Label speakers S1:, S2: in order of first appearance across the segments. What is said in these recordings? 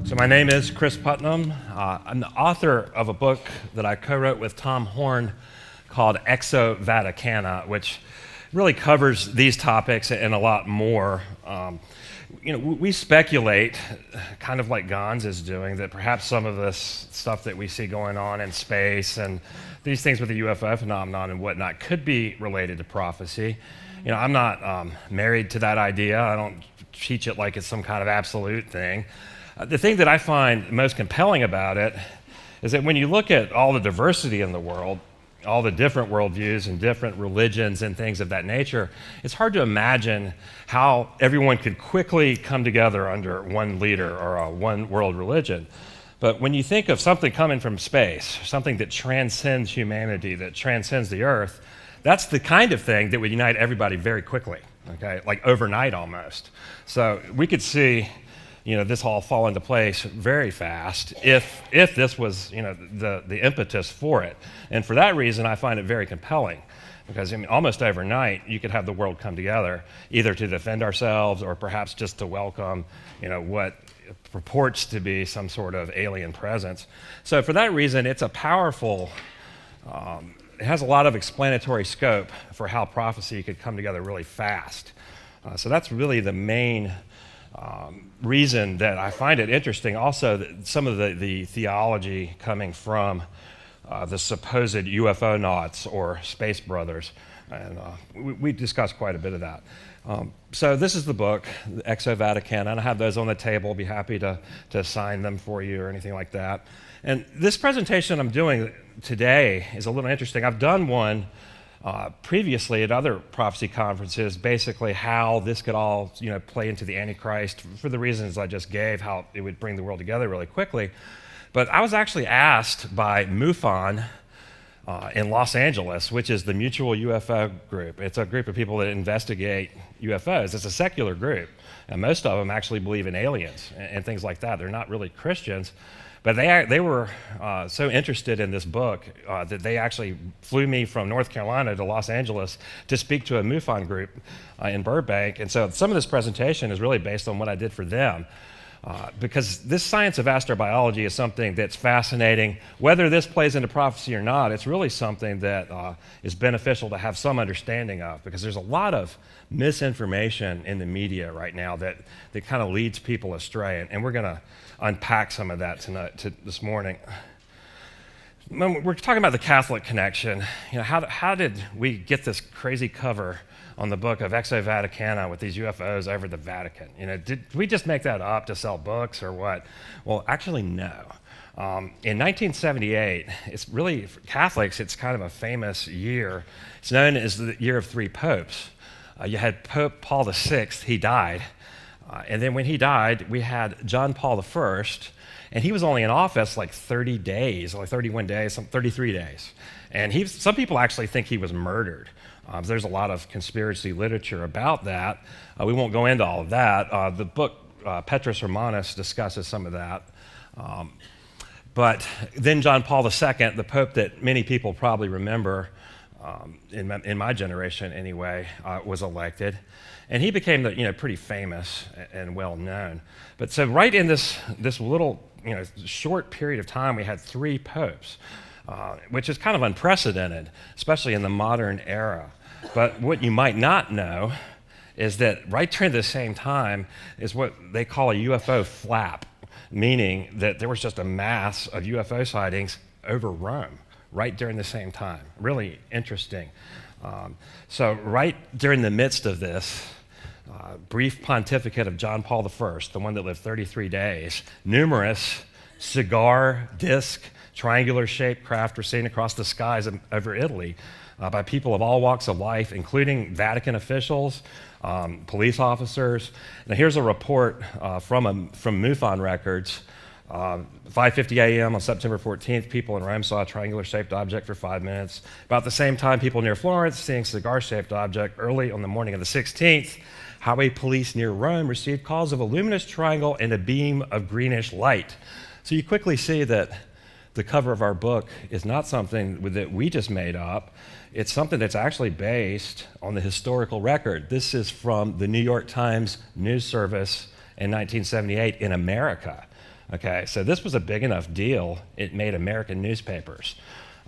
S1: So my name is Cris Putnam. I'm the author of a book that I co-wrote with Tom Horn called Vaticana, which really covers these topics and a lot more. We speculate, kind of like Gans is doing, that perhaps some of this stuff that we see going on in space and these things with the UFO phenomenon and whatnot could be related to prophecy. I'm not married to that idea. I don't teach it like it's some kind of absolute thing. The thing that I find most compelling about it is that when you look at all the diversity in the world, all the different worldviews and different religions and things of that nature, it's hard to imagine how everyone could quickly come together under one leader or a one world religion. But when you think of something coming from space, something that transcends humanity, that transcends the earth, that's the kind of thing that would unite everybody very quickly, okay, like overnight almost. So we could see this all fall into place very fast if this was, the impetus for it. And for that reason, I find it very compelling because, almost overnight, you could have the world come together either to defend ourselves or perhaps just to welcome, what purports to be some sort of alien presence. So for that reason, it's a powerful, it has a lot of explanatory scope for how prophecy could come together really fast. So that's really the main reason that I find it interesting. Also, some of the theology coming from the supposed UFO nauts or space brothers, and we discussed quite a bit of that. So this is the book, Vaticana, and I have those on the table. Be happy to sign them for you or anything like that. And this presentation I'm doing today is a little interesting. I've done one previously at other prophecy conferences, basically how this could all play into the Antichrist for the reasons I just gave, how it would bring the world together really quickly. But I was actually asked by MUFON in Los Angeles, which is the Mutual UFO Group. It's a group of people that investigate UFOs. It's a secular group, and most of them actually believe in aliens and things like that. They're not really Christians. But they were so interested in this book that they actually flew me from North Carolina to Los Angeles to speak to a MUFON group in Burbank. And so some of this presentation is really based on what I did for them. Because this science of astrobiology is something that's fascinating. Whether this plays into prophecy or not, it's really something that is beneficial to have some understanding of, because there's a lot of misinformation in the media right now that kind of leads people astray. And we're going to unpack some of that this morning. When we're talking about the Catholic connection, how did we get this crazy cover on the book of Vaticana with these UFOs over the Vatican? Did we just make that up to sell books or what? Well, actually, no. In 1978, it's really, for Catholics, it's kind of a famous year. It's known as the year of three popes. You had Pope Paul VI, he died. And then when he died, we had John Paul I, and he was only in office like 30 days, like 31 days, 33 days. And some people actually think he was murdered. There's a lot of conspiracy literature about that. We won't go into all of that. The book, Petrus Romanus, discusses some of that. But then John Paul II, the pope that many people probably remember, in my generation anyway, was elected. And he became pretty famous and well known. But so right in this little short period of time, we had three popes, which is kind of unprecedented, especially in the modern era. But what you might not know is that right during the same time is what they call a UFO flap, meaning that there was just a mass of UFO sightings over Rome right during the same time. Really interesting. So right during the midst of this brief pontificate of John Paul I, the one that lived 33 days, numerous cigar, disc, triangular-shaped craft were seen across the skies over Italy by people of all walks of life, including Vatican officials, police officers. Now here's a report from MUFON records. 5:50 a.m. on September 14th, people in Rome saw a triangular-shaped object for 5 minutes. About the same time, people near Florence seeing a cigar-shaped object. Early on the morning of the 16th, highway police near Rome received calls of a luminous triangle and a beam of greenish light. So you quickly see that the cover of our book is not something that we just made up. It's something that's actually based on the historical record. This is from the New York Times news service in 1978 in America. Okay, so this was a big enough deal, it made American newspapers.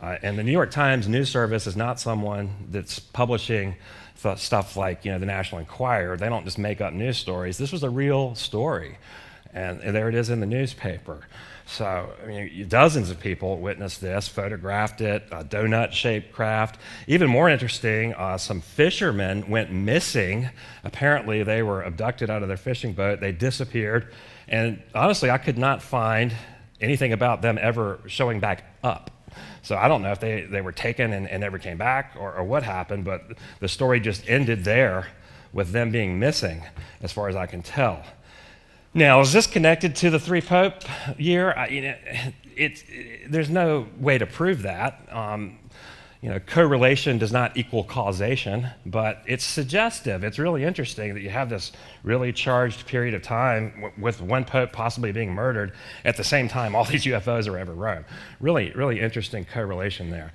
S1: And the New York Times news service is not someone that's publishing stuff like, the National Enquirer. They don't just make up news stories. This was a real story. And there it is in the newspaper. So, dozens of people witnessed this, photographed it, a donut-shaped craft. Even more interesting, some fishermen went missing. Apparently, they were abducted out of their fishing boat. They disappeared. And honestly, I could not find anything about them ever showing back up. So I don't know if they were taken and never came back or what happened, but the story just ended there with them being missing, as far as I can tell. Now, is this connected to the three pope year? There's no way to prove that. Correlation does not equal causation, but it's suggestive. It's really interesting that you have this really charged period of time with one pope possibly being murdered at the same time all these UFOs are over Rome. Really, really interesting correlation there.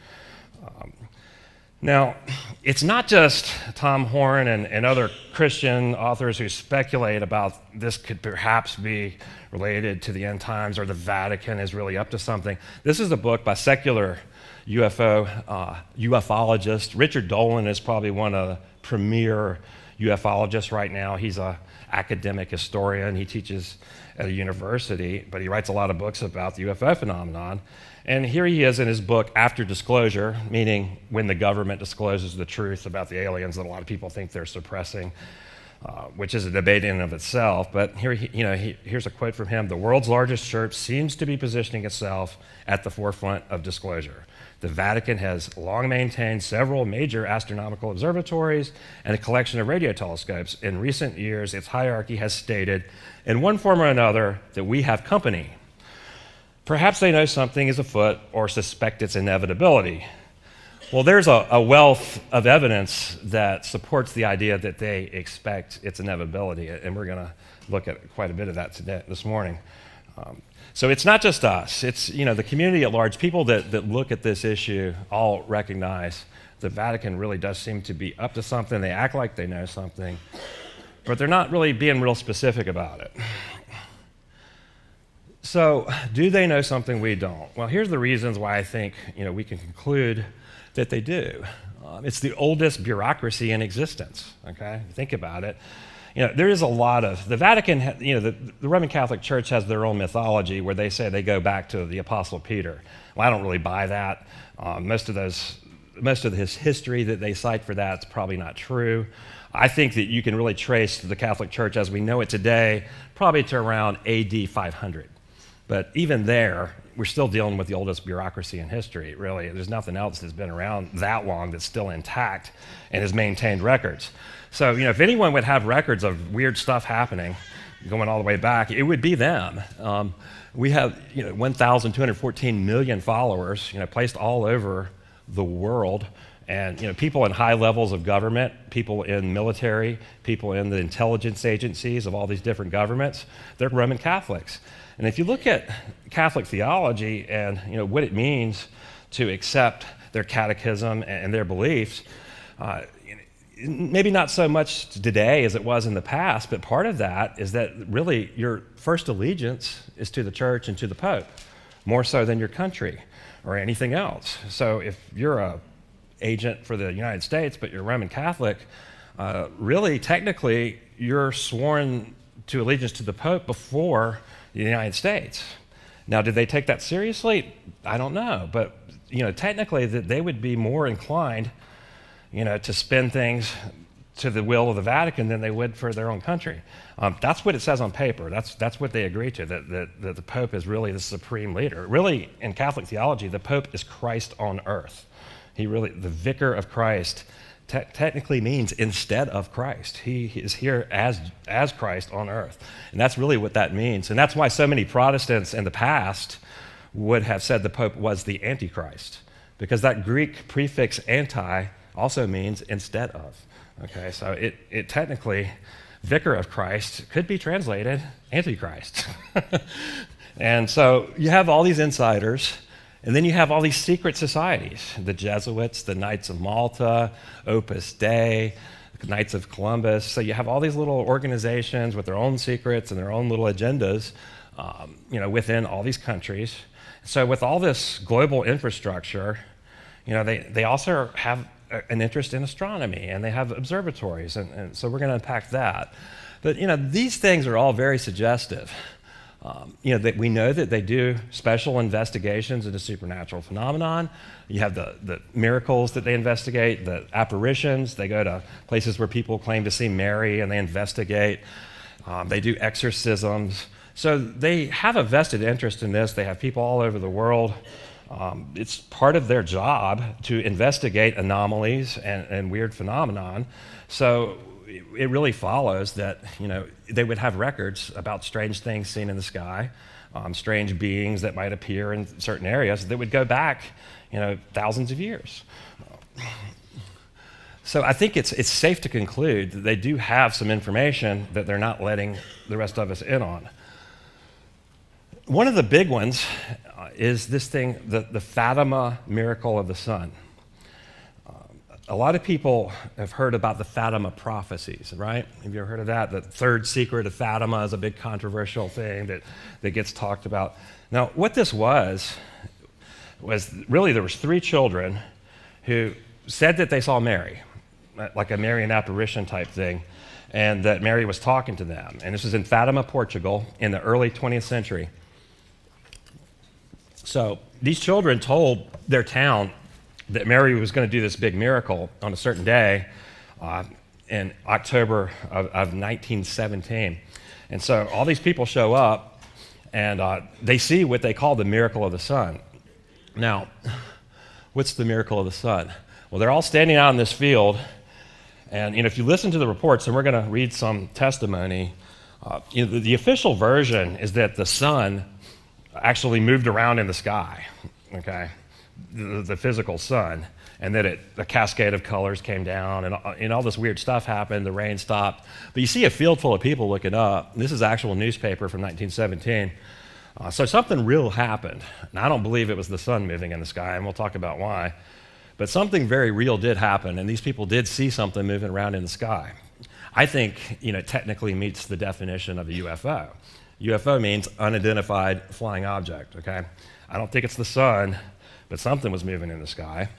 S1: Now, it's not just Tom Horn and other Christian authors who speculate about this could perhaps be related to the end times or the Vatican is really up to something. This is a book by secular ufologist. Richard Dolan is probably one of the premier ufologists right now. He's an academic historian. He teaches at a university, but he writes a lot of books about the UFO phenomenon. And here he is in his book, After Disclosure, meaning when the government discloses the truth about the aliens that a lot of people think they're suppressing, which is a debate in and of itself. But here, here's a quote from him: "The world's largest church seems to be positioning itself at the forefront of disclosure. The Vatican has long maintained several major astronomical observatories and a collection of radio telescopes. In recent years, its hierarchy has stated, in one form or another, that we have company. Perhaps they know something is afoot or suspect its inevitability." Well, there's a wealth of evidence that supports the idea that they expect its inevitability, and we're going to look at quite a bit of that this morning. So it's not just us. It's the community at large. People that look at this issue all recognize the Vatican really does seem to be up to something. They act like they know something, but they're not really being real specific about it. So, do they know something we don't? Well, here's the reasons why I think we can conclude that they do. It's the oldest bureaucracy in existence. Okay, think about it. There is a lot of the Vatican. The Roman Catholic Church has their own mythology where they say they go back to the Apostle Peter. Well, I don't really buy that. Most of his history that they cite for that is probably not true. I think that you can really trace the Catholic Church as we know it today probably to around AD 500. But even there, we're still dealing with the oldest bureaucracy in history, really. There's nothing else that's been around that long that's still intact and has maintained records. So, if anyone would have records of weird stuff happening, going all the way back, it would be them. We have, 1,214 million followers, placed all over the world. And, people in high levels of government, people in military, people in the intelligence agencies of all these different governments, they're Roman Catholics. And if you look at Catholic theology and what it means to accept their catechism and their beliefs, maybe not so much today as it was in the past, but part of that is that really your first allegiance is to the church and to the Pope, more so than your country or anything else. So if you're a agent for the United States, but you're Roman Catholic, really technically you're sworn to allegiance to the Pope before the United States. Now, did they take that seriously? I don't know, but technically that they would be more inclined, to spin things to the will of the Vatican than they would for their own country. That's what it says on paper. That's what they agree to. That the Pope is really the supreme leader. Really, in Catholic theology, the Pope is Christ on earth. The vicar of Christ. Technically means instead of Christ. He is here as Christ on earth. And that's really what that means. And that's why so many Protestants in the past would have said the Pope was the Antichrist, because that Greek prefix anti also means instead of. Okay, so it technically, vicar of Christ could be translated Antichrist. And so you have all these insiders. And then you have all these secret societies, the Jesuits, the Knights of Malta, Opus Dei, the Knights of Columbus. So you have all these little organizations with their own secrets and their own little agendas within all these countries. So with all this global infrastructure, they also have an interest in astronomy, and they have observatories, and so we're going to unpack that. But these things are all very suggestive. That we know that they do special investigations into supernatural phenomenon. You have the miracles that they investigate, the apparitions. They go to places where people claim to see Mary, and they investigate. They do exorcisms. So they have a vested interest in this. They have people all over the world. It's part of their job to investigate anomalies and weird phenomenon. So it really follows that they would have records about strange things seen in the sky, strange beings that might appear in certain areas that would go back thousands of years. So I think it's safe to conclude that they do have some information that they're not letting the rest of us in on. One of the big ones is this thing, the Fatima miracle of the sun. A lot of people have heard about the Fatima prophecies, right? Have you ever heard of that? The third secret of Fatima is a big controversial thing that gets talked about. Now, what this was really there was 3 children who said that they saw Mary, like a Marian apparition type thing, and that Mary was talking to them. And this was in Fatima, Portugal, in the early 20th century. So these children told their town that Mary was going to do this big miracle on a certain day in October of 1917. And so all these people show up, and they see what they call the miracle of the sun. Now, what's the miracle of the sun? Well, they're all standing out in this field, and if you listen to the reports, and we're going to read some testimony, the official version is that the sun actually moved around in the sky, okay? The physical sun, and that a cascade of colors came down, and all this weird stuff happened. The rain stopped, but you see a field full of people looking up. This is actual newspaper from 1917. So something real happened. And I don't believe it was the sun moving in the sky, and we'll talk about why. But something very real did happen, and these people did see something moving around in the sky. I think it technically meets the definition of a UFO. UFO means unidentified flying object. Okay, I don't think it's the sun, but something was moving in the sky.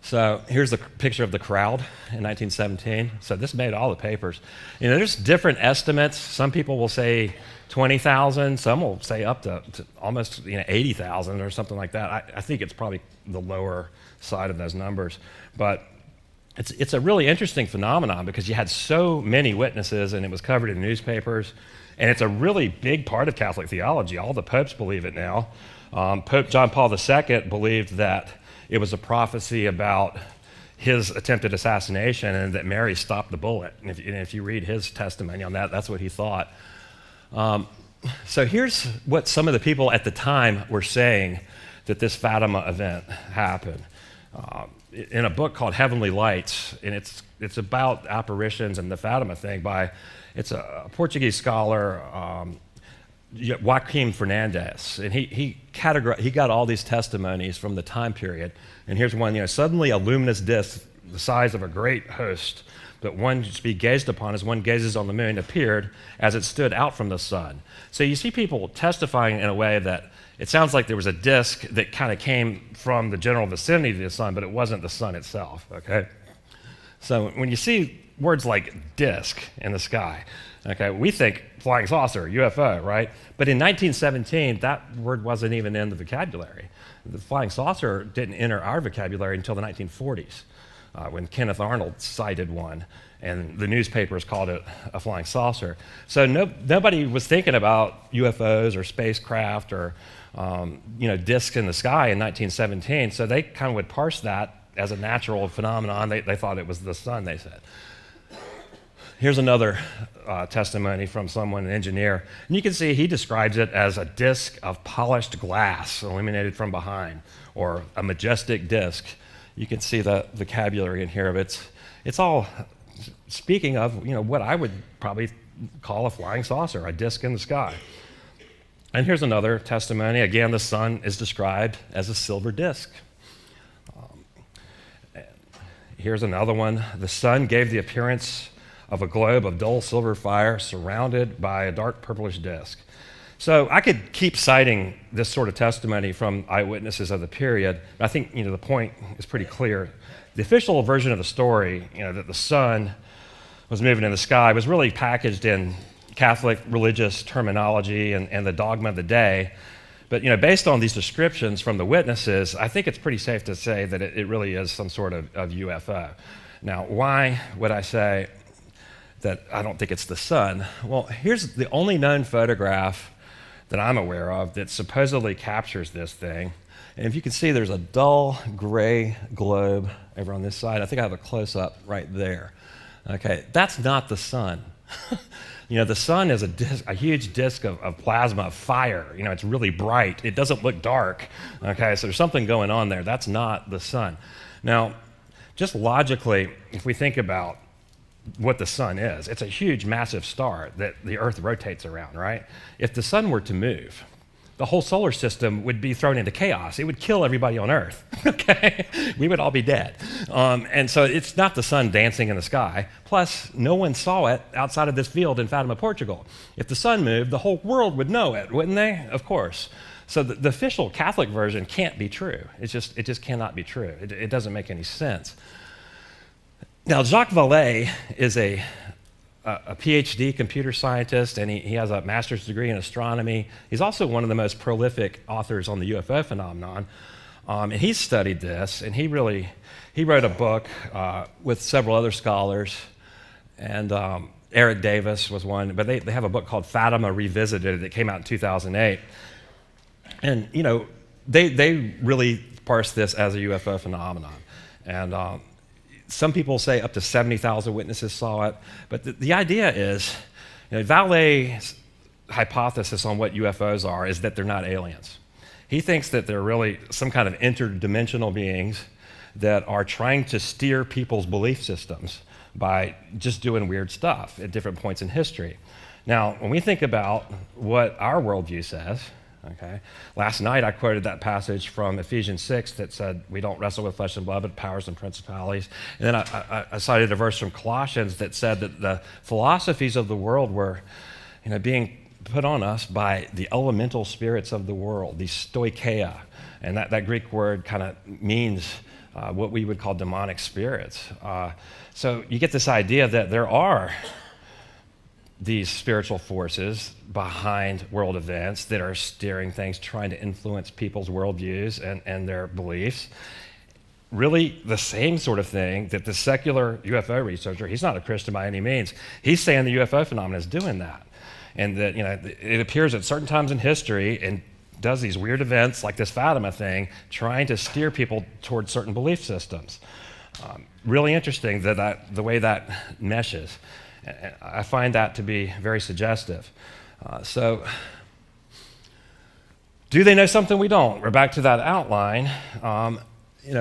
S1: So here's the picture of the crowd in 1917. So this made all the papers. There's different estimates. Some people will say 20,000. Some will say up to almost 80,000 or something like that. I think it's probably the lower side of those numbers. But it's a really interesting phenomenon because you had so many witnesses, and it was covered in newspapers. And it's a really big part of Catholic theology. All the popes believe it now. Pope John Paul II believed that it was a prophecy about his attempted assassination and that Mary stopped the bullet. And if you read his testimony on that, that's what he thought. So here's what some of the people at the time were saying that this Fatima event happened. In a book called Heavenly Lights, and it's about apparitions and the Fatima thing it's a Portuguese scholar, Joaquim Fernandez, and he got all these testimonies from the time period. And here's one: suddenly a luminous disk the size of a great host, but one to be gazed upon as one gazes on the moon, appeared as it stood out from the sun. So you see people testifying in a way that it sounds like there was a disk that kind of came from the general vicinity of the sun, but it wasn't the sun itself. Okay, so when you see words like disk in the sky, okay, we think flying saucer, UFO, right? But in 1917, that word wasn't even in the vocabulary. The flying saucer didn't enter our vocabulary until the 1940s, when Kenneth Arnold cited one, and the newspapers called it a flying saucer. So nobody was thinking about UFOs or spacecraft or disks in the sky in 1917, so they kind of would parse that as a natural phenomenon. They thought it was the sun, they said. Here's another testimony from someone, an engineer. And you can see he describes it as a disk of polished glass illuminated from behind, or a majestic disk. You can see the vocabulary in here of it. It's all speaking of what I would probably call a flying saucer, a disk in the sky. And here's another testimony. Again, the sun is described as a silver disk. Here's another one. The sun gave the appearance of a globe of dull silver fire surrounded by a dark purplish disk. So I could keep citing this sort of testimony from eyewitnesses of the period. But I think the point is pretty clear. The official version of the story, that the sun was moving in the sky, was really packaged in Catholic religious terminology and the dogma of the day. But based on these descriptions from the witnesses, I think it's pretty safe to say that it really is some sort of UFO. Now, why would I say that I don't think it's the sun? Well, here's the only known photograph that I'm aware of that supposedly captures this thing. And if you can see, there's a dull gray globe over on this side. I think I have a close-up right there. Okay, that's not the sun. The sun is a huge disk of plasma, of fire. It's really bright. It doesn't look dark. Okay, so there's something going on there. That's not the sun. Now, just logically, if we think about what the sun is, it's a huge, massive star that the Earth rotates around, right? If the sun were to move, the whole solar system would be thrown into chaos. It would kill everybody on Earth, okay? We would all be dead. And so it's not the sun dancing in the sky. Plus, no one saw it outside of this field in Fatima, Portugal. If the sun moved, the whole world would know it, wouldn't they? Of course. So the official Catholic version can't be true. It just cannot be true. It doesn't make any sense. Now, Jacques Vallée is a PhD computer scientist, and he has a master's degree in astronomy. He's also one of the most prolific authors on the UFO phenomenon. And he's studied this, and he wrote a book with several other scholars, and Eric Davis was one, but they have a book called Fatima Revisited that came out in 2008. And, they really parse this as a UFO phenomenon. And some people say up to 70,000 witnesses saw it, but the idea is, Vallée's hypothesis on what UFOs are is that they're not aliens. He thinks that they're really some kind of interdimensional beings that are trying to steer people's belief systems by just doing weird stuff at different points in history. Now, when we think about what our worldview says, okay, last night I quoted that passage from Ephesians 6 that said we don't wrestle with flesh and blood, but powers and principalities. And then I cited a verse from Colossians that said that the philosophies of the world were being put on us by the elemental spirits of the world, the stoicheia. And that Greek word kind of means what we would call demonic spirits. So you get this idea that there are these spiritual forces behind world events that are steering things, trying to influence people's worldviews and their beliefs. Really the same sort of thing that the secular UFO researcher, he's not a Christian by any means, he's saying the UFO phenomenon is doing that. And that it appears at certain times in history and does these weird events like this Fatima thing, trying to steer people towards certain belief systems. Really interesting the way that meshes. I find that to be very suggestive. So, do they know something we don't? We're back to that outline.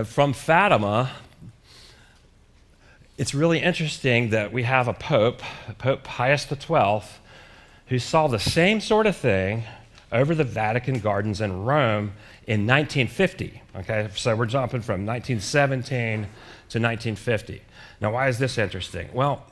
S1: From Fatima, it's really interesting that we have a Pope Pius XII, who saw the same sort of thing over the Vatican gardens in Rome in 1950. Okay, so we're jumping from 1917 to 1950. Now, why is this interesting? Well,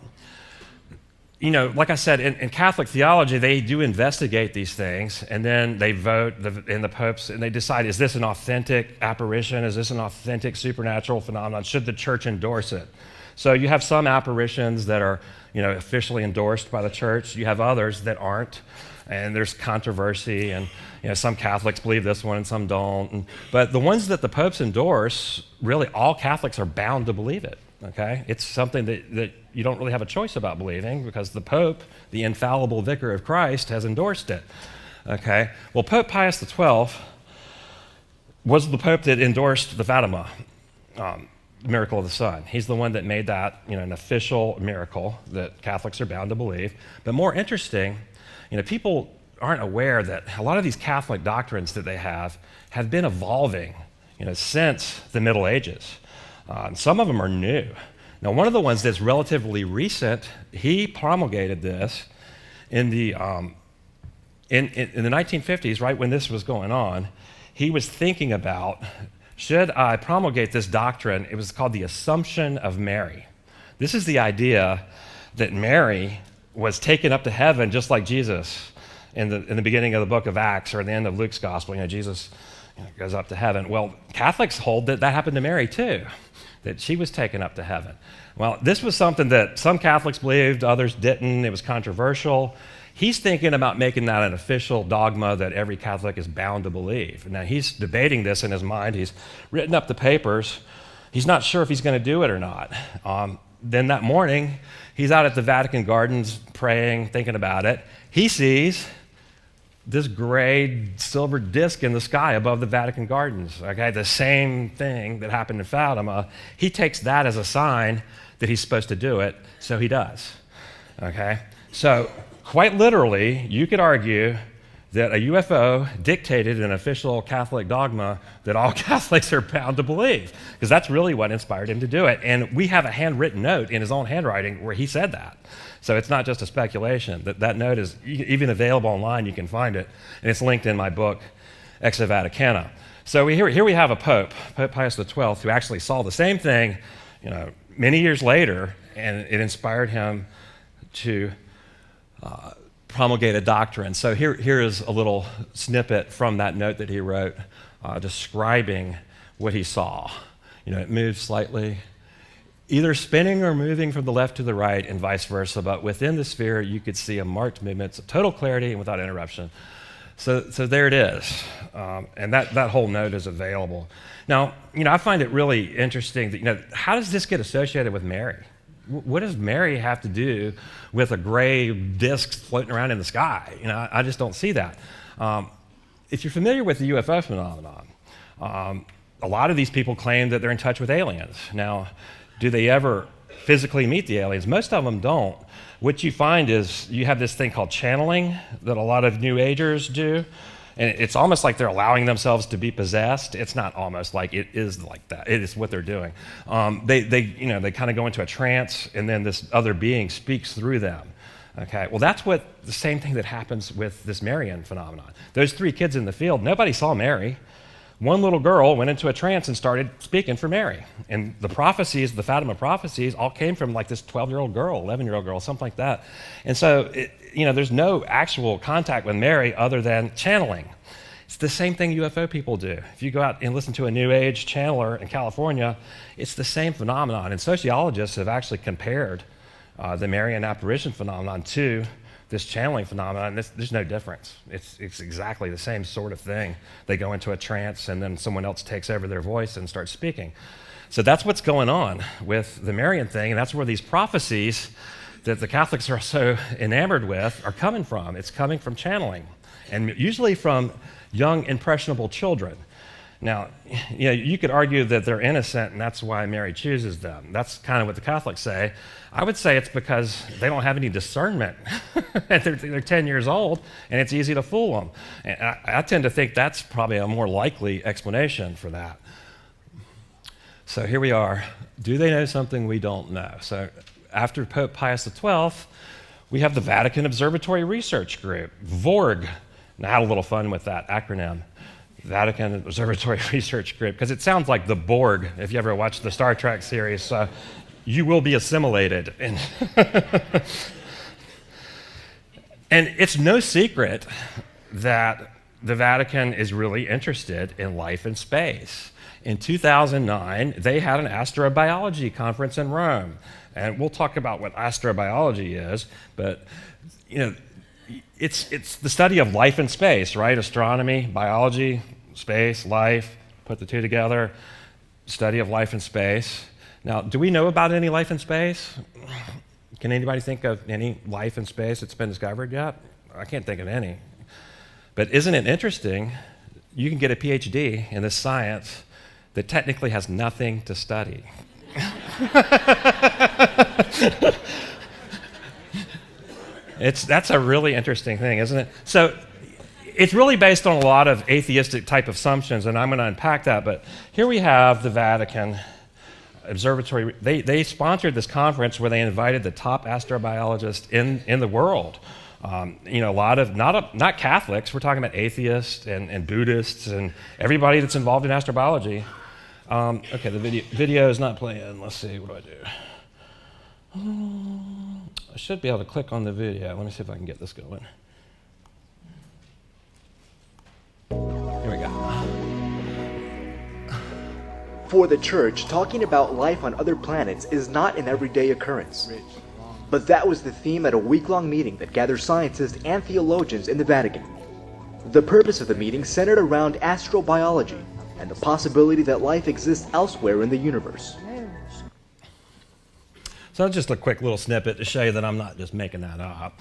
S1: like I said, in Catholic theology, they do investigate these things, and then they vote in the popes, and they decide, is this an authentic apparition? Is this an authentic supernatural phenomenon? Should the church endorse it? So you have some apparitions that are, officially endorsed by the church. You have others that aren't, and there's controversy, and some Catholics believe this one and some don't. But the ones that the popes endorse, really all Catholics are bound to believe it. Okay, it's something that you don't really have a choice about believing because the Pope, the infallible vicar of Christ, has endorsed it. Okay, well, Pope Pius XII was the Pope that endorsed the Fatima miracle of the sun. He's the one that made that an official miracle that Catholics are bound to believe. But more interesting, people aren't aware that a lot of these Catholic doctrines that they have been evolving, since the Middle Ages. Some of them are new. Now, one of the ones that's relatively recent, he promulgated this in the 1950s, right when this was going on. He was thinking about, should I promulgate this doctrine? It was called the Assumption of Mary. This is the idea that Mary was taken up to heaven just like Jesus in the beginning of the book of Acts or the end of Luke's gospel, Jesus goes up to heaven. Well, Catholics hold that happened to Mary too, that she was taken up to heaven. Well, this was something that some Catholics believed, others didn't. It was controversial. He's thinking about making that an official dogma that every Catholic is bound to believe. Now, he's debating this in his mind. He's written up the papers. He's not sure if he's going to do it or not. Then that morning, he's out at the Vatican gardens praying, thinking about it. He sees this gray silver disc in the sky above the Vatican gardens, okay? The same thing that happened in Fatima. He takes that as a sign that he's supposed to do it, so he does, okay? So quite literally, you could argue that a UFO dictated an official Catholic dogma that all Catholics are bound to believe, because that's really what inspired him to do it. And we have a handwritten note in his own handwriting where he said that. So it's not just a speculation. That note is even available online. You can find it, and it's linked in my book, Exo Vaticana. So here we have a Pope Pius XII, who actually saw the same thing, many years later, and it inspired him to promulgate a doctrine. So here is a little snippet from that note that he wrote describing what he saw. It moves slightly, either spinning or moving from the left to the right and vice versa, but within the sphere you could see a marked movement, total clarity and without interruption. So there it is, and that whole note is available. Now, I find it really interesting that, how does this get associated with Mary? What does Mary have to do with a gray disc floating around in the sky? I just don't see that. If you're familiar with the UFO phenomenon, a lot of these people claim that they're in touch with aliens. Now, do they ever physically meet the aliens? Most of them don't. What you find is you have this thing called channeling that a lot of New Agers do. And it's almost like they're allowing themselves to be possessed. It's not almost like it is like that. It is what they're doing. They kind of go into a trance, and then this other being speaks through them. Okay. Well, that's the same thing that happens with this Marian phenomenon. Those 3 kids in the field, nobody saw Mary. One little girl went into a trance and started speaking for Mary. And the prophecies, the Fatima prophecies, all came from like this 12-year-old girl, 11-year-old girl, something like that. And so, there's no actual contact with Mary other than channeling. It's the same thing UFO people do. If you go out and listen to a New Age channeler in California, it's the same phenomenon. And sociologists have actually compared the Marian apparition phenomenon to this channeling phenomenon. There's no difference. It's exactly the same sort of thing. They go into a trance, and then someone else takes over their voice and starts speaking. So that's what's going on with the Marian thing, and that's where these prophecies that the Catholics are so enamored with are coming from. It's coming from channeling, and usually from young, impressionable children. Now, you could argue that they're innocent, and that's why Mary chooses them. That's kind of what the Catholics say. I would say it's because they don't have any discernment. They're 10 years old, and it's easy to fool them. And I tend to think that's probably a more likely explanation for that. So here we are. Do they know something we don't know? So after Pope Pius XII, we have the Vatican Observatory Research Group, VORG. And I had a little fun with that acronym. Vatican Observatory Research Group, because it sounds like the Borg, if you ever watched the Star Trek series. You will be assimilated. And it's no secret that the Vatican is really interested in life in space. In 2009, they had an astrobiology conference in Rome. And we'll talk about what astrobiology is, but it's the study of life in space, right? Astronomy, biology, space, life, put the two together, study of life in space. Now, do we know about any life in space? Can anybody think of any life in space that's been discovered yet? I can't think of any. But isn't it interesting? You can get a PhD in this science that technically has nothing to study. That's a really interesting thing, isn't it? So it's really based on a lot of atheistic type assumptions, and I'm going to unpack that. But here we have the Vatican Observatory. They sponsored this conference where they invited the top astrobiologists in the world. A lot of not Catholics. We're talking about atheists and Buddhists and everybody that's involved in astrobiology. Okay, the video is not playing. Let's see. What do I do? I should be able to click on the video. Let me see if I can get this going.
S2: For the Church, talking about life on other planets is not an everyday occurrence. But that was the theme at a week-long meeting that gathered scientists and theologians in the Vatican. The purpose of the meeting centered around astrobiology and the possibility that life exists elsewhere in the universe.
S1: So that's just a quick little snippet to show you that I'm not just making that up.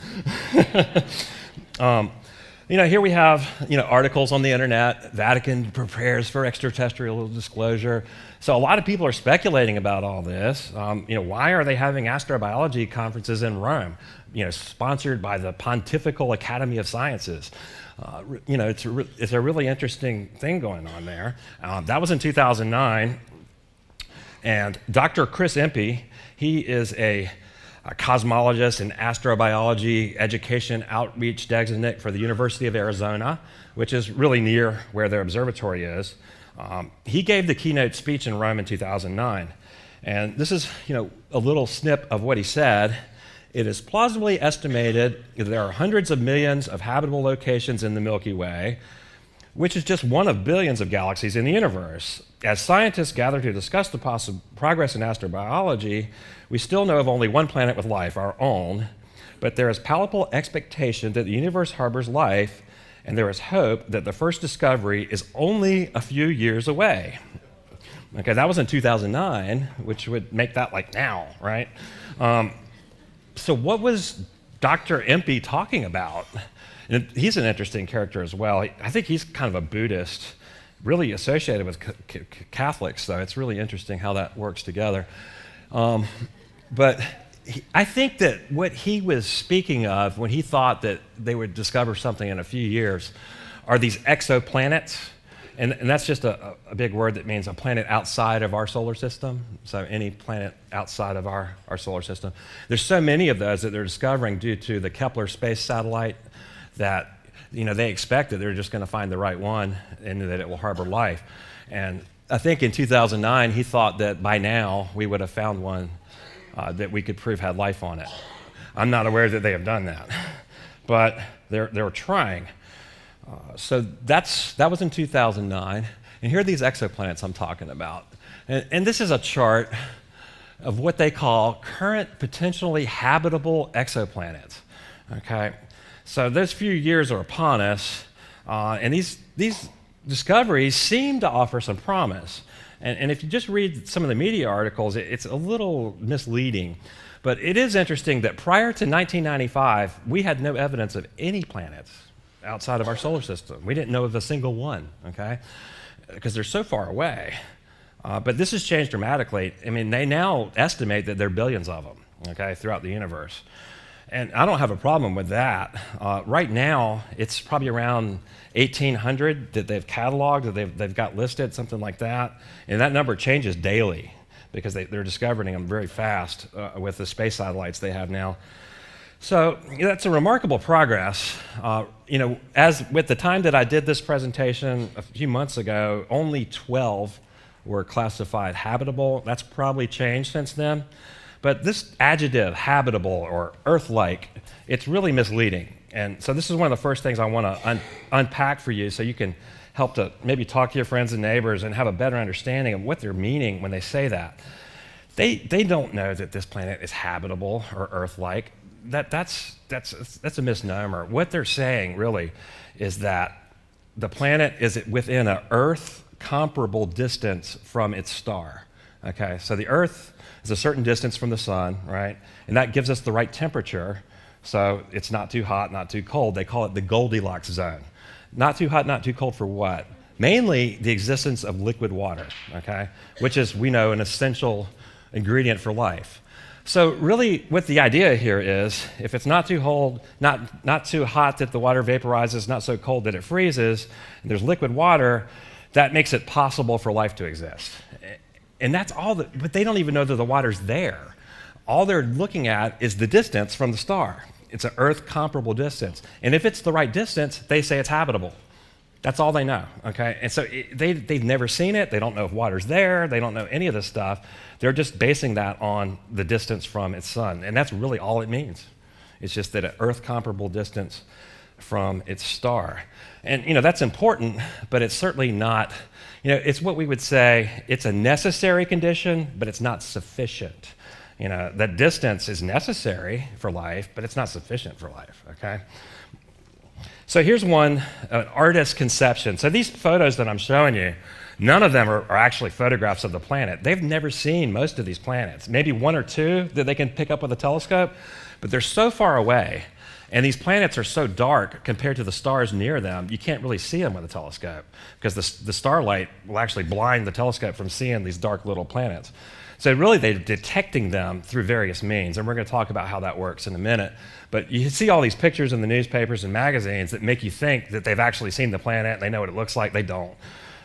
S1: Here we have, articles on the internet. Vatican prepares for extraterrestrial disclosure. So a lot of people are speculating about all this. Why are they having astrobiology conferences in Rome? Sponsored by the Pontifical Academy of Sciences. It's a really interesting thing going on there. That was in 2009, and Dr. Cris, he is a cosmologist and astrobiology education outreach designate for the University of Arizona, which is really near where their observatory is. He gave the keynote speech in Rome in 2009, and this is a little snip of what he said. It is plausibly estimated that there are hundreds of millions of habitable locations in the Milky Way, which is just one of billions of galaxies in the universe. As scientists gather to discuss the possible progress in astrobiology, we still know of only one planet with life, our own, but there is palpable expectation that the universe harbors life, and there is hope that the first discovery is only a few years away. Okay, that was in 2009, which would make that like now, right? So what was Dr. Impey talking about? And he's an interesting character as well. I think he's kind of a Buddhist, really associated with Catholics, so it's really interesting how that works together. But I think that what he was speaking of when he thought that they would discover something in a few years are these exoplanets. And that's just a big word that means a planet outside of our solar system. So any planet outside of our solar system. There's so many of those that they're discovering due to the Kepler space satellite that they expect that they're just going to find the right one and that it will harbor life. And I think in 2009, he thought that by now we would have found one that we could prove had life on it. I'm not aware that they have done that, but they're trying. So that was in 2009, and here are these exoplanets I'm talking about. And this is a chart of what they call current potentially habitable exoplanets, okay? So those few years are upon us, and these discoveries seem to offer some promise. And if you just read some of the media articles, it's a little misleading. But it is interesting that prior to 1995, we had no evidence of any planets outside of our solar system. We didn't know of a single one, okay? Because they're so far away. But this has changed dramatically. I mean, they now estimate that there are billions of them, okay, throughout the universe. And I don't have a problem with that. Right now, it's probably around 1,800 that they've cataloged, that they've got listed, something like that. And that number changes daily because they're discovering them very fast with the space satellites they have now. So that's a remarkable progress. As with the time that I did this presentation a few months ago, only 12 were classified habitable. That's probably changed since then. But this adjective, habitable or Earth-like, it's really misleading. And so this is one of the first things I want to unpack for you so you can help to maybe talk to your friends and neighbors and have a better understanding of what they're meaning when they say that. They don't know that this planet is habitable or Earth-like. That's a misnomer. What they're saying really is that the planet is within an Earth comparable distance from its star. Okay, so the Earth is a certain distance from the sun, right? And that gives us the right temperature, so it's not too hot, not too cold. They call it the Goldilocks zone. Not too hot, not too cold for what? Mainly the existence of liquid water, okay? Which is, we know, an essential ingredient for life. So really what the idea here is, if it's not too cold, not too hot that the water vaporizes, not so cold that it freezes, and there's liquid water, that makes it possible for life to exist. And that's all but they don't even know that the water's there. All they're looking at is the distance from the star. It's an Earth comparable distance. And if it's the right distance, they say it's habitable. That's all they know, okay? And so they've never seen it. They don't know if water's there. They don't know any of this stuff. They're just basing that on the distance from its sun. And that's really all it means. It's just that an Earth comparable distance from its star. And, that's important, but it's certainly not, it's what we would say, it's a necessary condition, but it's not sufficient. That distance is necessary for life, but it's not sufficient for life, okay? So here's an artist's conception. So these photos that I'm showing you, none of them are actually photographs of the planet. They've never seen most of these planets. Maybe one or two that they can pick up with a telescope, but they're so far away, and these planets are so dark compared to the stars near them, you can't really see them with a telescope because the starlight will actually blind the telescope from seeing these dark little planets. So really they're detecting them through various means, and we're going to talk about how that works in a minute. But you see all these pictures in the newspapers and magazines that make you think that they've actually seen the planet and they know what it looks like. They don't.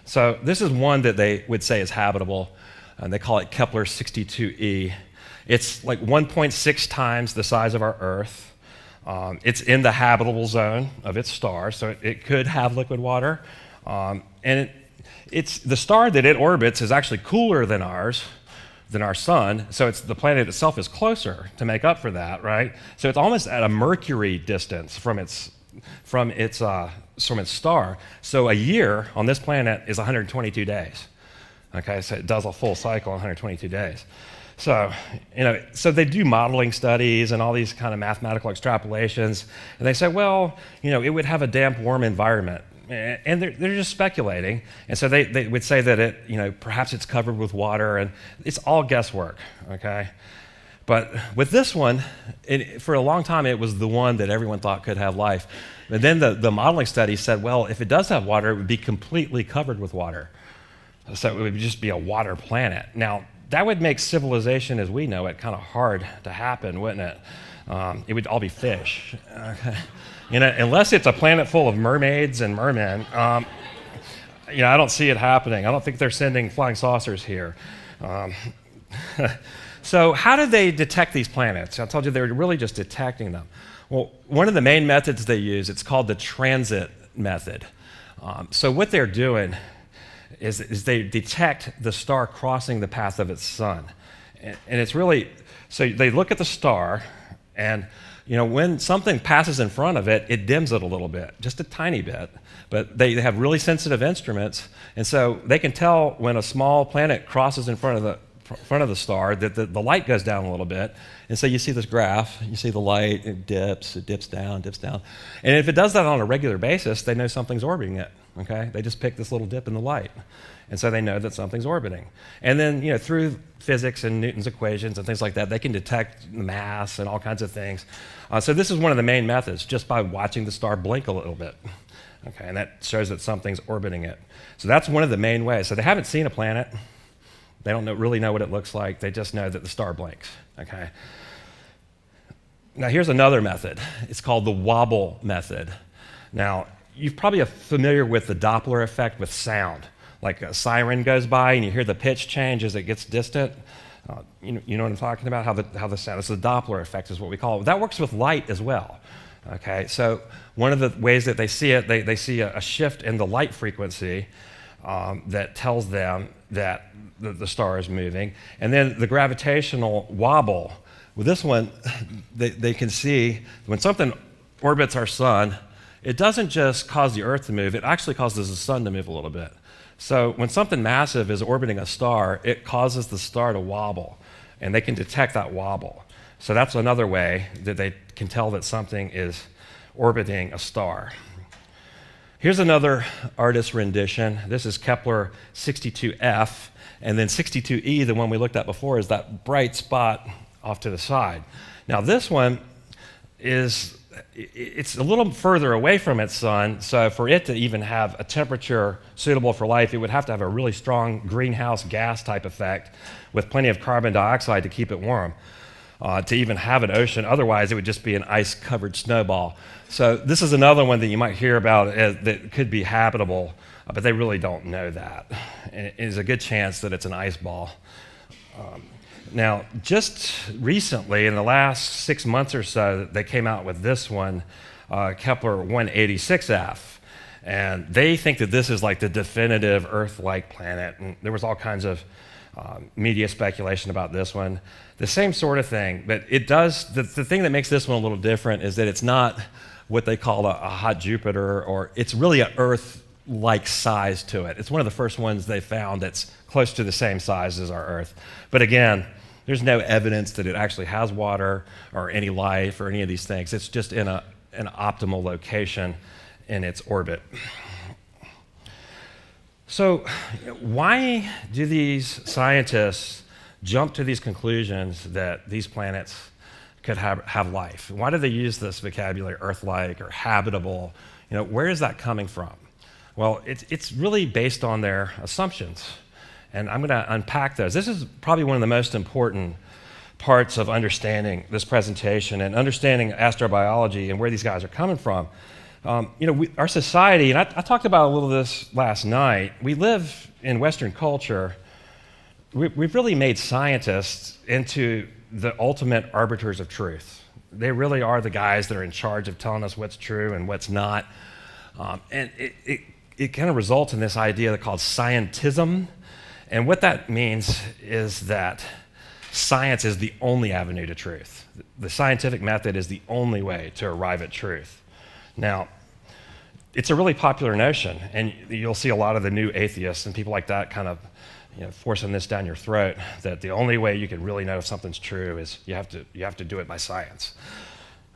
S1: So this is one that they would say is habitable, and they call it Kepler 62e. It's like 1.6 times the size of our Earth. It's in the habitable zone of its star, so it could have liquid water. And it's the star that it orbits is actually cooler than ours, than our sun, so the planet itself is closer to make up for that, right? So it's almost at a Mercury distance from its star. So a year on this planet is 122 days. Okay, so it does a full cycle in 122 days. So, so they do modeling studies and all these kind of mathematical extrapolations, and they say, well, it would have a damp, warm environment. And they're just speculating. And so they would say that perhaps it's covered with water, and it's all guesswork, okay? But with this one, for a long time, it was the one that everyone thought could have life. But then the modeling study said, well, if it does have water, it would be completely covered with water. So it would just be a water planet. Now, that would make civilization as we know it kind of hard to happen, wouldn't it? It would all be fish. Okay. Unless it's a planet full of mermaids and mermen, I don't see it happening. I don't think they're sending flying saucers here. So how do they detect these planets? I told you they were really just detecting them. Well, one of the main methods they use, it's called the transit method. So what they're doing is they detect the star crossing the path of its sun. And it's really, so they look at the star, and when something passes in front of it, it dims it a little bit, just a tiny bit. But they have really sensitive instruments, and so they can tell when a small planet crosses in front of the star that the light goes down a little bit. And so you see this graph, you see the light, it dips down. And if it does that on a regular basis, they know something's orbiting it, okay? They just pick this little dip in the light. And so they know that something's orbiting. And then, through physics and Newton's equations and things like that, they can detect the mass and all kinds of things. So this is one of the main methods, just by watching the star blink a little bit. Okay, and that shows that something's orbiting it. So that's one of the main ways. So they haven't seen a planet. They don't really know what it looks like. They just know that the star blinks, okay? Now here's another method. It's called the wobble method. Now, you're probably familiar with the Doppler effect with sound. Like a siren goes by and you hear the pitch change as it gets distant. You know what I'm talking about? How the sound, it's the Doppler effect is what we call it. That works with light as well. Okay, so one of the ways that they see it, they see a shift in the light frequency that tells them that the star is moving. And then the gravitational wobble. With this one, they can see when something orbits our sun, it doesn't just cause the Earth to move, it actually causes the sun to move a little bit. So when something massive is orbiting a star, it causes the star to wobble, and they can detect that wobble. So that's another way that they can tell that something is orbiting a star. Here's another artist's rendition. This is Kepler 62f, and then 62e, the one we looked at before, is that bright spot off to the side. Now this one it's a little further away from its sun, so for it to even have a temperature suitable for life, it would have to have a really strong greenhouse gas type effect with plenty of carbon dioxide to keep it warm. To even have an ocean. Otherwise, it would just be an ice-covered snowball. So this is another one that you might hear about that could be habitable, but they really don't know that. And there's a good chance that it's an ice ball. Now, just recently, in the last 6 months or so, they came out with this one, Kepler 186f. And they think that this is like the definitive Earth-like planet. And there was all kinds of media speculation about this one. The same sort of thing, but it does, the thing that makes this one a little different is that it's not what they call a hot Jupiter, or it's really an Earth-like size to it. It's one of the first ones they found that's close to the same size as our Earth. But again, there's no evidence that it actually has water or any life or any of these things. It's just in an optimal location in its orbit. So why do these scientists jump to these conclusions that these planets could have life? Why do they use this vocabulary, Earth-like or habitable? Where is that coming from? Well, it's really based on their assumptions. And I'm going to unpack those. This is probably one of the most important parts of understanding this presentation and understanding astrobiology and where these guys are coming from. Our society, and I talked about a little of this last night, we live in Western culture. We've really made scientists into the ultimate arbiters of truth. They really are the guys that are in charge of telling us what's true and what's not. And it kind of results in this idea called scientism. And what that means is that science is the only avenue to truth. The scientific method is the only way to arrive at truth. Now, it's a really popular notion, and you'll see a lot of the new atheists and people like that kind of forcing this down your throat, that the only way you can really know if something's true is you have to do it by science.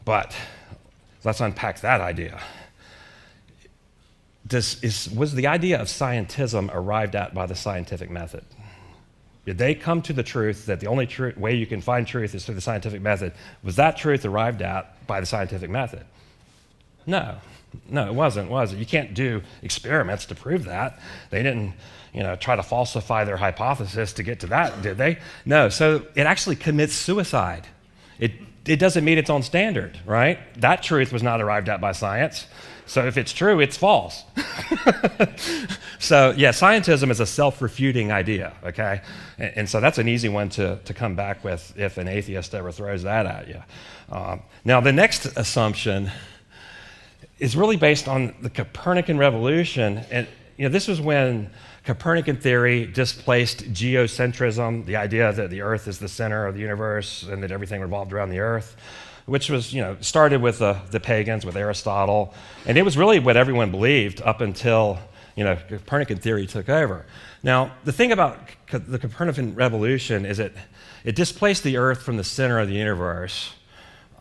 S1: But let's unpack that idea. Was the idea of scientism arrived at by the scientific method? Did they come to the truth that the only way you can find truth is through the scientific method? Was that truth arrived at by the scientific method? No, it wasn't, was it? You can't do experiments to prove that. They didn't, try to falsify their hypothesis to get to that, did they? No, so it actually commits suicide. It doesn't meet its own standard, right? That truth was not arrived at by science. So if it's true, it's false. So yeah, scientism is a self-refuting idea, okay? And so that's an easy one to come back with if an atheist ever throws that at you. Now the next assumption is really based on the Copernican revolution. And this was when Copernican theory displaced geocentrism, the idea that the Earth is the center of the universe and that everything revolved around the Earth, which was, started with the pagans, with Aristotle. And it was really what everyone believed up until, Copernican theory took over. Now, the thing about the Copernican revolution is it displaced the Earth from the center of the universe,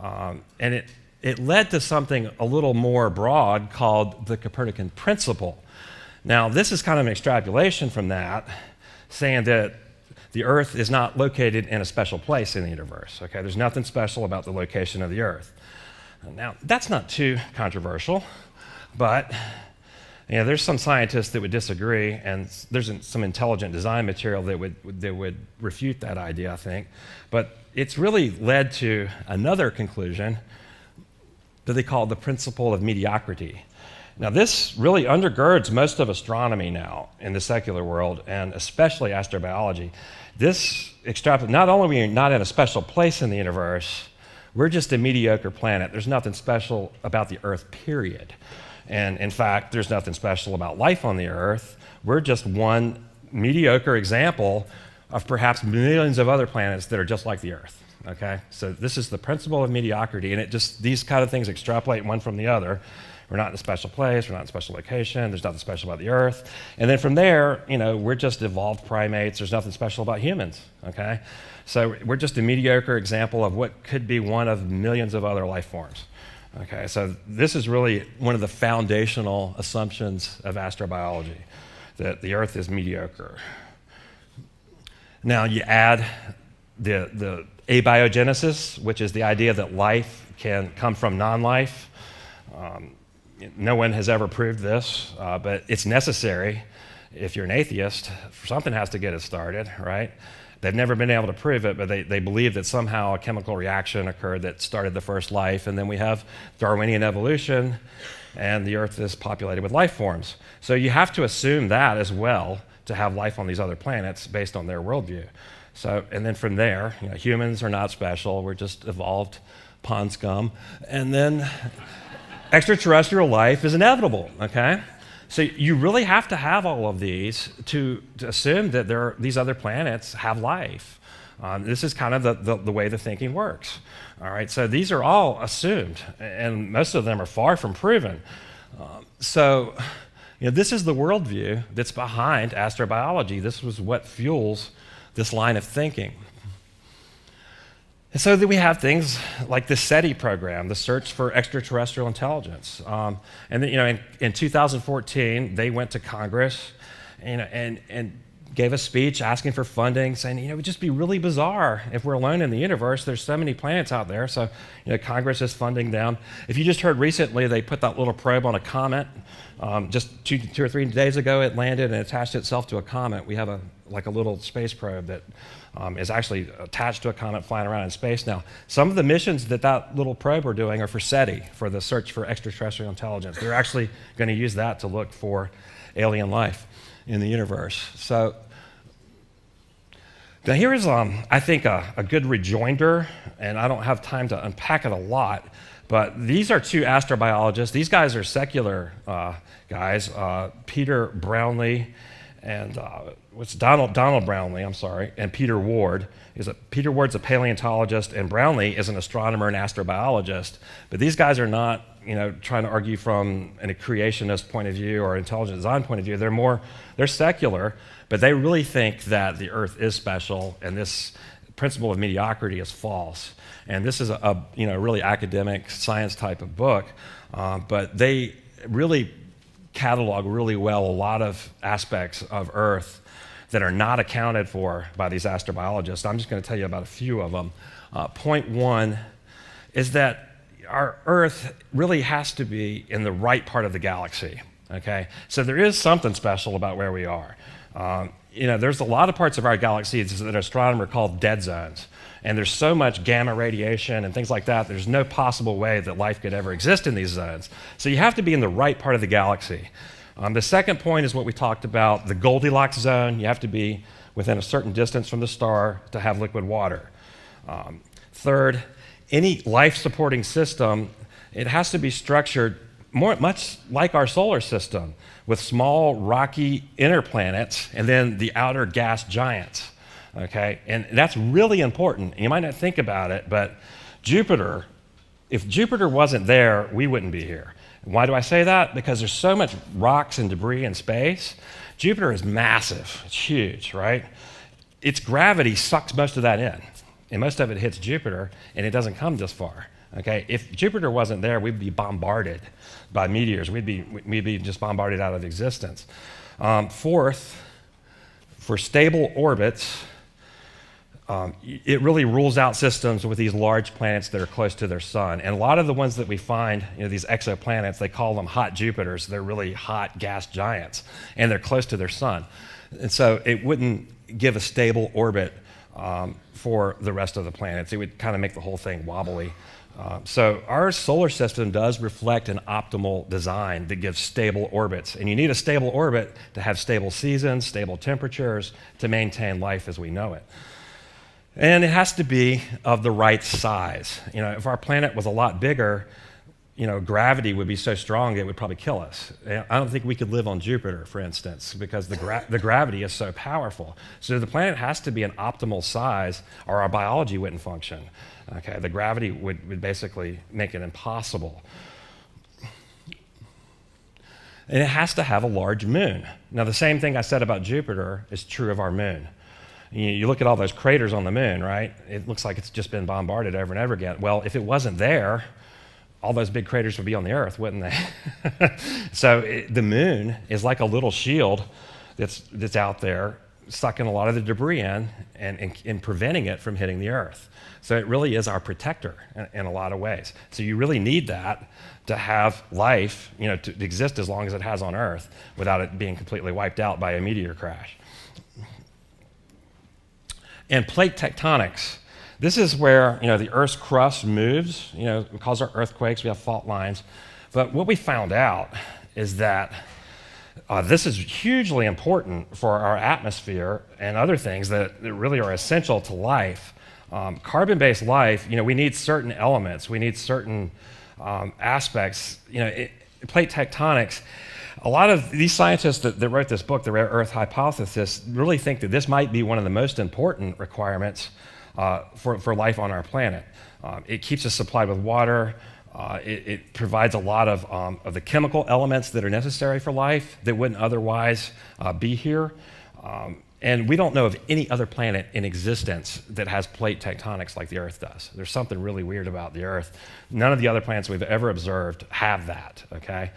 S1: and it led to something a little more broad called the Copernican principle. Now, this is kind of an extrapolation from that, saying that the Earth is not located in a special place in the universe. Okay, there's nothing special about the location of the Earth. Now, that's not too controversial, but there's some scientists that would disagree, and there's some intelligent design material that would refute that idea, I think. But it's really led to another conclusion that they call the principle of mediocrity. Now, this really undergirds most of astronomy now in the secular world, and especially astrobiology. Not only are we not in a special place in the universe, we're just a mediocre planet. There's nothing special about the Earth, period. And in fact, there's nothing special about life on the Earth. We're just one mediocre example of perhaps millions of other planets that are just like the Earth. Okay? So this is the principle of mediocrity, and these kind of things extrapolate one from the other. We're not in a special place, we're not in a special location, there's nothing special about the Earth. And then from there, we're just evolved primates, there's nothing special about humans, okay? So we're just a mediocre example of what could be one of millions of other life forms. Okay, so this is really one of the foundational assumptions of astrobiology, that the Earth is mediocre. Now you add the abiogenesis, which is the idea that life can come from non-life. No one has ever proved this, but it's necessary. If you're an atheist, something has to get it started, right? They've never been able to prove it, but they believe that somehow a chemical reaction occurred that started the first life, and then we have Darwinian evolution, and the Earth is populated with life forms. So you have to assume that as well to have life on these other planets based on their worldview. So, and then from there, humans are not special, we're just evolved pond scum, and then extraterrestrial life is inevitable, okay? So you really have to have all of these to assume that these other planets have life. This is kind of the way the thinking works. All right, so these are all assumed, and most of them are far from proven. So this is the worldview that's behind astrobiology. This was what fuels this line of thinking. And so that we have things like the SETI program, the Search for Extraterrestrial Intelligence. And then, in 2014, they went to Congress and gave a speech asking for funding, saying, it would just be really bizarre if we're alone in the universe. There's so many planets out there. So, Congress is funding them. If you just heard recently, they put that little probe on a comet. Just two or 3 days ago, it landed and attached itself to a comet. We have a little space probe that is actually attached to a comet flying around in space now. Some of the missions that little probe are doing are for SETI, for the Search for Extraterrestrial Intelligence. They're actually going to use that to look for alien life in the universe. So now here is, I think, a good rejoinder, and I don't have time to unpack it a lot, but these are 2 astrobiologists. These guys are secular guys, Peter Brownlee and Donald Brownlee, and Peter Ward. Peter Ward's a paleontologist, and Brownlee is an astronomer and astrobiologist. But these guys are not, trying to argue from a creationist point of view or intelligent design point of view. They're secular, but they really think that the Earth is special, and this principle of mediocrity is false. And this is a really academic science type of book, but they really catalog really well a lot of aspects of Earth that are not accounted for by these astrobiologists. I'm just going to tell you about a few of them. Point 1 is that our Earth really has to be in the right part of the galaxy. Okay, so there is something special about where we are. There's a lot of parts of our galaxy that astronomers call dead zones. And there's so much gamma radiation and things like that, there's no possible way that life could ever exist in these zones. So you have to be in the right part of the galaxy. The second point is what we talked about, the Goldilocks zone. You have to be within a certain distance from the star to have liquid water. Third, any life-supporting system, it has to be structured much like our solar system, with small rocky inner planets and then the outer gas giants. Okay, and that's really important. You might not think about it, but Jupiter, if Jupiter wasn't there, we wouldn't be here. Why do I say that? Because there's so much rocks and debris in space. Jupiter is massive, it's huge, right? Its gravity sucks most of that in, and most of it hits Jupiter, and it doesn't come this far. Okay, if Jupiter wasn't there, we'd be bombarded by meteors. We'd be just bombarded out of existence. Fourth, for stable orbits, it really rules out systems with these large planets that are close to their sun. And a lot of the ones that we find, these exoplanets, they call them hot Jupiters. They're really hot gas giants, and they're close to their sun. And so it wouldn't give a stable orbit for the rest of the planets. It would kind of make the whole thing wobbly. So our solar system does reflect an optimal design that gives stable orbits. And you need a stable orbit to have stable seasons, stable temperatures, to maintain life as we know it. And it has to be of the right size. If our planet was a lot bigger, gravity would be so strong it would probably kill us. I don't think we could live on Jupiter, for instance, because the gravity is so powerful. So the planet has to be an optimal size, or our biology wouldn't function. Okay, the gravity would basically make it impossible. And it has to have a large moon. Now, the same thing I said about Jupiter is true of our moon. You look at all those craters on the moon, right? It looks like it's just been bombarded over and over again. Well, if it wasn't there, all those big craters would be on the Earth, wouldn't they? So the moon is like a little shield that's out there, sucking a lot of the debris in and preventing it from hitting the Earth. So it really is our protector in a lot of ways. So you really need that to have life, to exist as long as it has on Earth without it being completely wiped out by a meteor crash. And plate tectonics. This is where the Earth's crust moves. We cause our earthquakes. We have fault lines. But what we found out is that this is hugely important for our atmosphere and other things that really are essential to life. Carbon-based life, we need certain elements. We need certain aspects. Plate tectonics, a lot of these scientists that wrote this book, the Rare Earth Hypothesis, really think that this might be one of the most important requirements for life on our planet. It keeps us supplied with water. It provides a lot of the chemical elements that are necessary for life that wouldn't otherwise be here. And we don't know of any other planet in existence that has plate tectonics like the Earth does. There's something really weird about the Earth. None of the other planets we've ever observed have that, okay?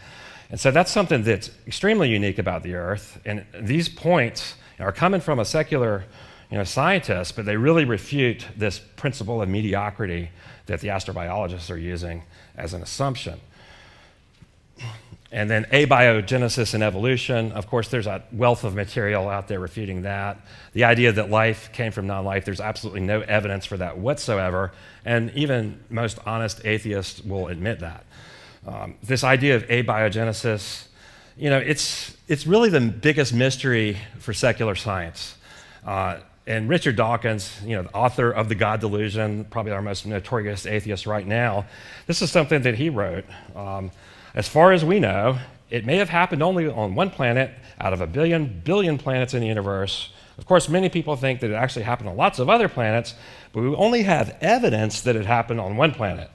S1: And so that's something that's extremely unique about the Earth. And these points are coming from a secular scientist, but they really refute this principle of mediocrity that the astrobiologists are using as an assumption. And then abiogenesis and evolution, of course, there's a wealth of material out there refuting that. The idea that life came from non-life, there's absolutely no evidence for that whatsoever, and even most honest atheists will admit that. This idea of abiogenesis, it's really the biggest mystery for secular science. And Richard Dawkins, the author of The God Delusion, probably our most notorious atheist right now, this is something that he wrote. As far as we know, it may have happened only on one planet out of a billion planets in the universe. Of course, many people think that it actually happened on lots of other planets, but we only have evidence that it happened on one planet.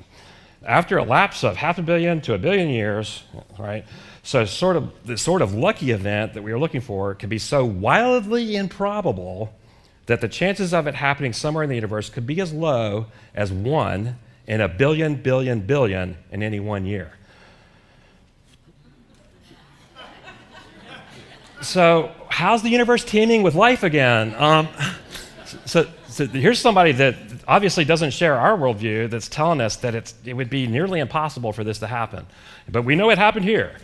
S1: After a lapse of 500 million to 1 billion years, right? So the sort of lucky event that we are looking for can be so wildly improbable that the chances of it happening somewhere in the universe could be as low as 1 in a billion in any 1 year. So how's the universe teeming with life again? So here's somebody that obviously doesn't share our worldview that's telling us that it would be nearly impossible for this to happen. But we know it happened here.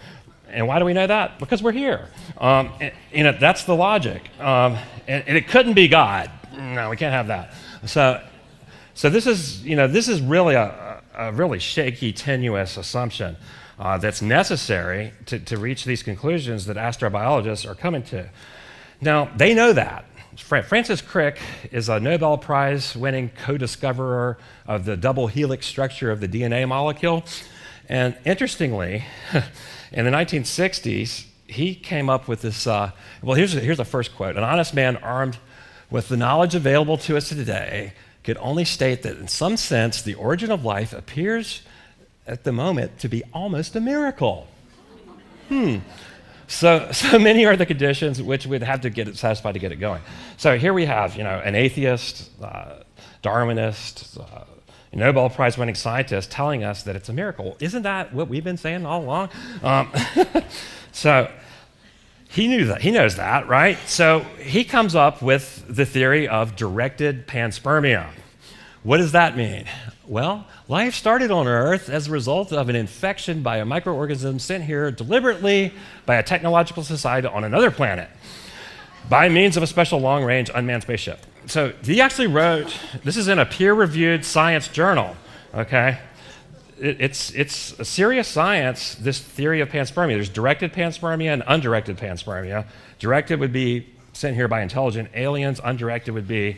S1: And why do we know that? Because we're here. That's the logic. And it couldn't be God. No, we can't have that. So this is really a really shaky, tenuous assumption that's necessary to reach these conclusions that astrobiologists are coming to. Now, they know that. Francis Crick is a Nobel Prize-winning co-discoverer of the double helix structure of the DNA molecule. And interestingly, in the 1960s, he came up with this, here's the first quote. An honest man armed with the knowledge available to us today could only state that in some sense, the origin of life appears at the moment to be almost a miracle. So many are the conditions which we'd have to get it satisfied to get it going. So here we have, an atheist, Darwinist, Nobel Prize-winning scientist telling us that it's a miracle. Isn't that what we've been saying all along? So he knows that, right? So he comes up with the theory of directed panspermia. What does that mean? Well, life started on Earth as a result of an infection by a microorganism sent here deliberately by a technological society on another planet by means of a special long-range unmanned spaceship. So he actually wrote, this is in a peer-reviewed science journal, okay? It's a serious science, this theory of panspermia. There's directed panspermia and undirected panspermia. Directed would be sent here by intelligent aliens. Undirected would be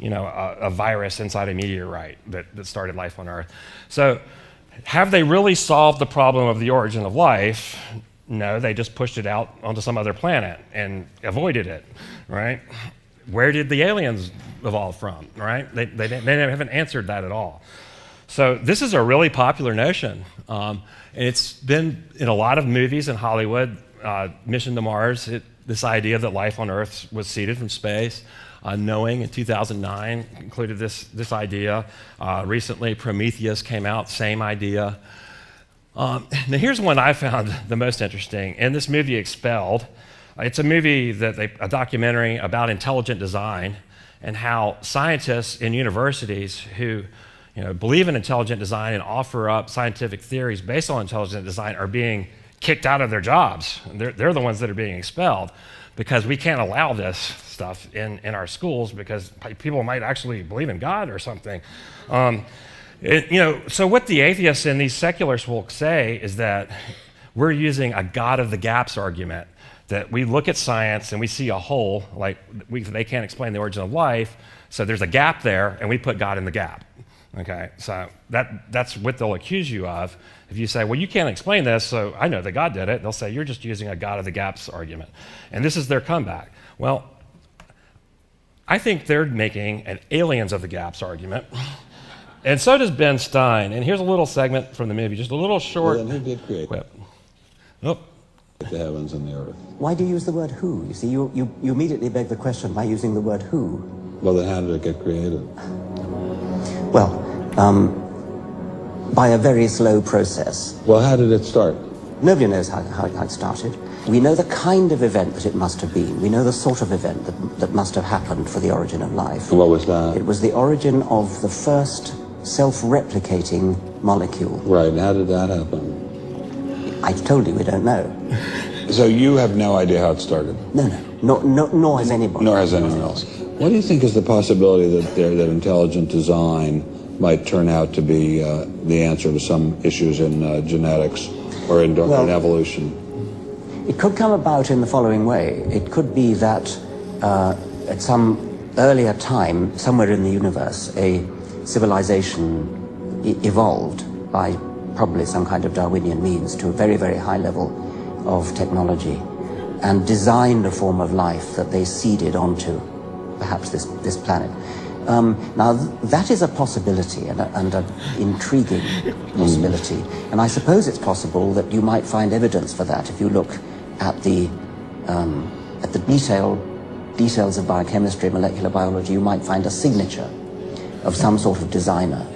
S1: a virus inside a meteorite that started life on Earth. So have they really solved the problem of the origin of life? No, they just pushed it out onto some other planet and avoided it, right? Where did the aliens evolve from, right? They haven't answered that at all. So this is a really popular notion. And it's been in a lot of movies in Hollywood. Mission to Mars, this idea that life on Earth was seeded from space. Knowing in 2009 included this idea. Recently, Prometheus came out, same idea. Now here's one I found the most interesting. In this movie, Expelled, it's a movie a documentary about intelligent design and how scientists in universities who believe in intelligent design and offer up scientific theories based on intelligent design are being kicked out of their jobs. They're the ones that are being expelled because we can't allow this stuff in our schools because people might actually believe in God or something. So what the atheists and these secularists will say is that we're using a God of the gaps argument, that we look at science and we see a hole, like they can't explain the origin of life, so there's a gap there, and we put God in the gap. Okay, so that's what they'll accuse you of. If you say, well, you can't explain this, so I know that God did it, they'll say, you're just using a God of the gaps argument. And this is their comeback. Well, I think they're making an aliens of the gaps argument. And so does Ben Stein. And here's a little segment from the movie, just a little short
S3: Well, then who did create
S1: clip. Oh.
S3: the heavens and the earth?
S4: Why do you use the word who? You see, you immediately beg the question by using the word who.
S3: Well, then how did it get created?
S4: Well, by a very slow process.
S3: Well, how did it start?
S4: Nobody knows how it started. We know the kind of event that it must have been. We know the sort of event that must have happened for the origin of life.
S3: And what was that?
S4: It was the origin of the first self-replicating molecule.
S3: Right, and how did that happen?
S4: I told you we don't know.
S3: So you have no idea how it started?
S4: No, nor has anybody.
S3: Nor has anyone else. What do you think is the possibility that intelligent design might turn out to be the answer to some issues in genetics or in evolution?
S4: It could come about in the following way. It could be that at some earlier time, somewhere in the universe, a civilization evolved by probably some kind of Darwinian means to a very, very high level of technology and designed a form of life that they seeded onto perhaps this planet. Now, that is a possibility and an intriguing possibility. And I suppose it's possible that you might find evidence for that if you look at the details of biochemistry, molecular biology. You might find a signature of some sort of designer.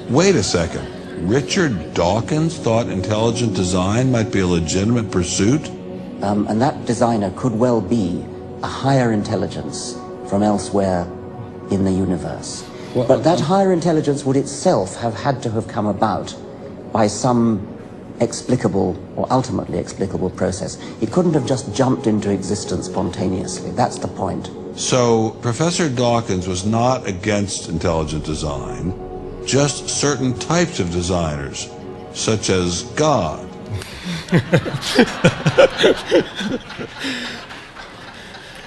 S3: Wait a second. Richard Dawkins thought intelligent design might be a legitimate pursuit?
S4: And that designer could well be a higher intelligence from elsewhere in the universe.
S3: Well,
S4: but that higher intelligence would itself have had to have come about by some explicable or ultimately explicable process. It couldn't have just jumped into existence spontaneously. That's the point.
S3: So Professor Dawkins was not against intelligent design, just certain types of designers, such as God.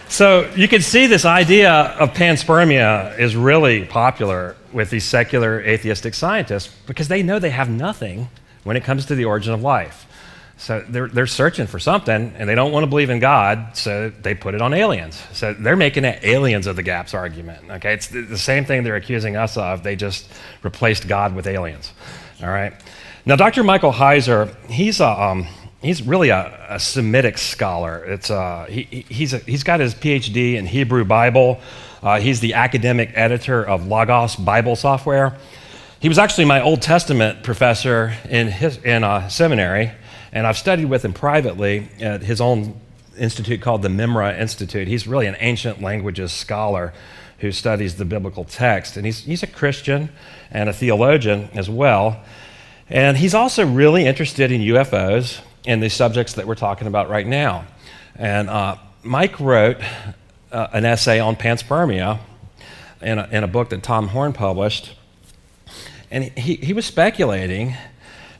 S1: So you can see this idea of panspermia is really popular with these secular atheistic scientists because they know they have nothing when it comes to the origin of life. So they're searching for something, and they don't want to believe in God, so they put it on aliens. So they're making an aliens of the gaps argument. Okay, it's the same thing they're accusing us of. They just replaced God with aliens. All right. Now, Dr. Michael Heiser, he's really a Semitic scholar. He's got his PhD in Hebrew Bible. He's the academic editor of Logos Bible software. He was actually my Old Testament professor in seminary, and I've studied with him privately at his own institute called the Memra Institute. He's really an ancient languages scholar who studies the biblical text, and he's a Christian and a theologian as well. And he's also really interested in UFOs and the subjects that we're talking about right now. And Mike wrote an essay on panspermia in a book that Tom Horn published. And he was speculating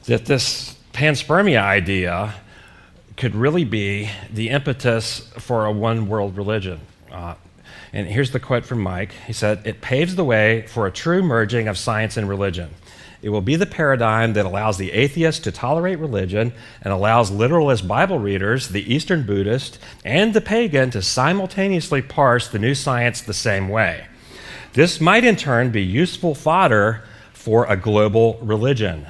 S1: that this panspermia idea could really be the impetus for a one-world religion. And here's the quote from Mike. He said, "It paves the way for a true merging of science and religion. It will be the paradigm that allows the atheist to tolerate religion and allows literalist Bible readers, the Eastern Buddhist, and the pagan to simultaneously parse the new science the same way. This might in turn be useful fodder for a global religion."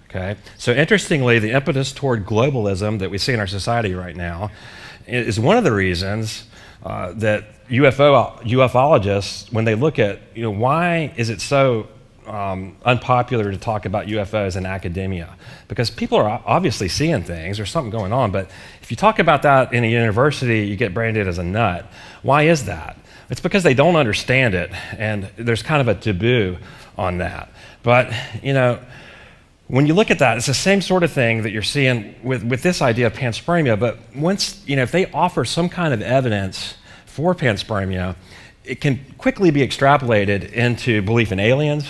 S1: Okay? So interestingly, the impetus toward globalism that we see in our society right now is one of the reasons that ufologists, when they look at, why is it so unpopular to talk about UFOs in academia? Because people are obviously seeing things, there's something going on, but if you talk about that in a university, you get branded as a nut. Why is that? It's because they don't understand it, and there's kind of a taboo on that. But, when you look at that, it's the same sort of thing that you're seeing with this idea of panspermia, but once, if they offer some kind of evidence for panspermia, it can quickly be extrapolated into belief in aliens.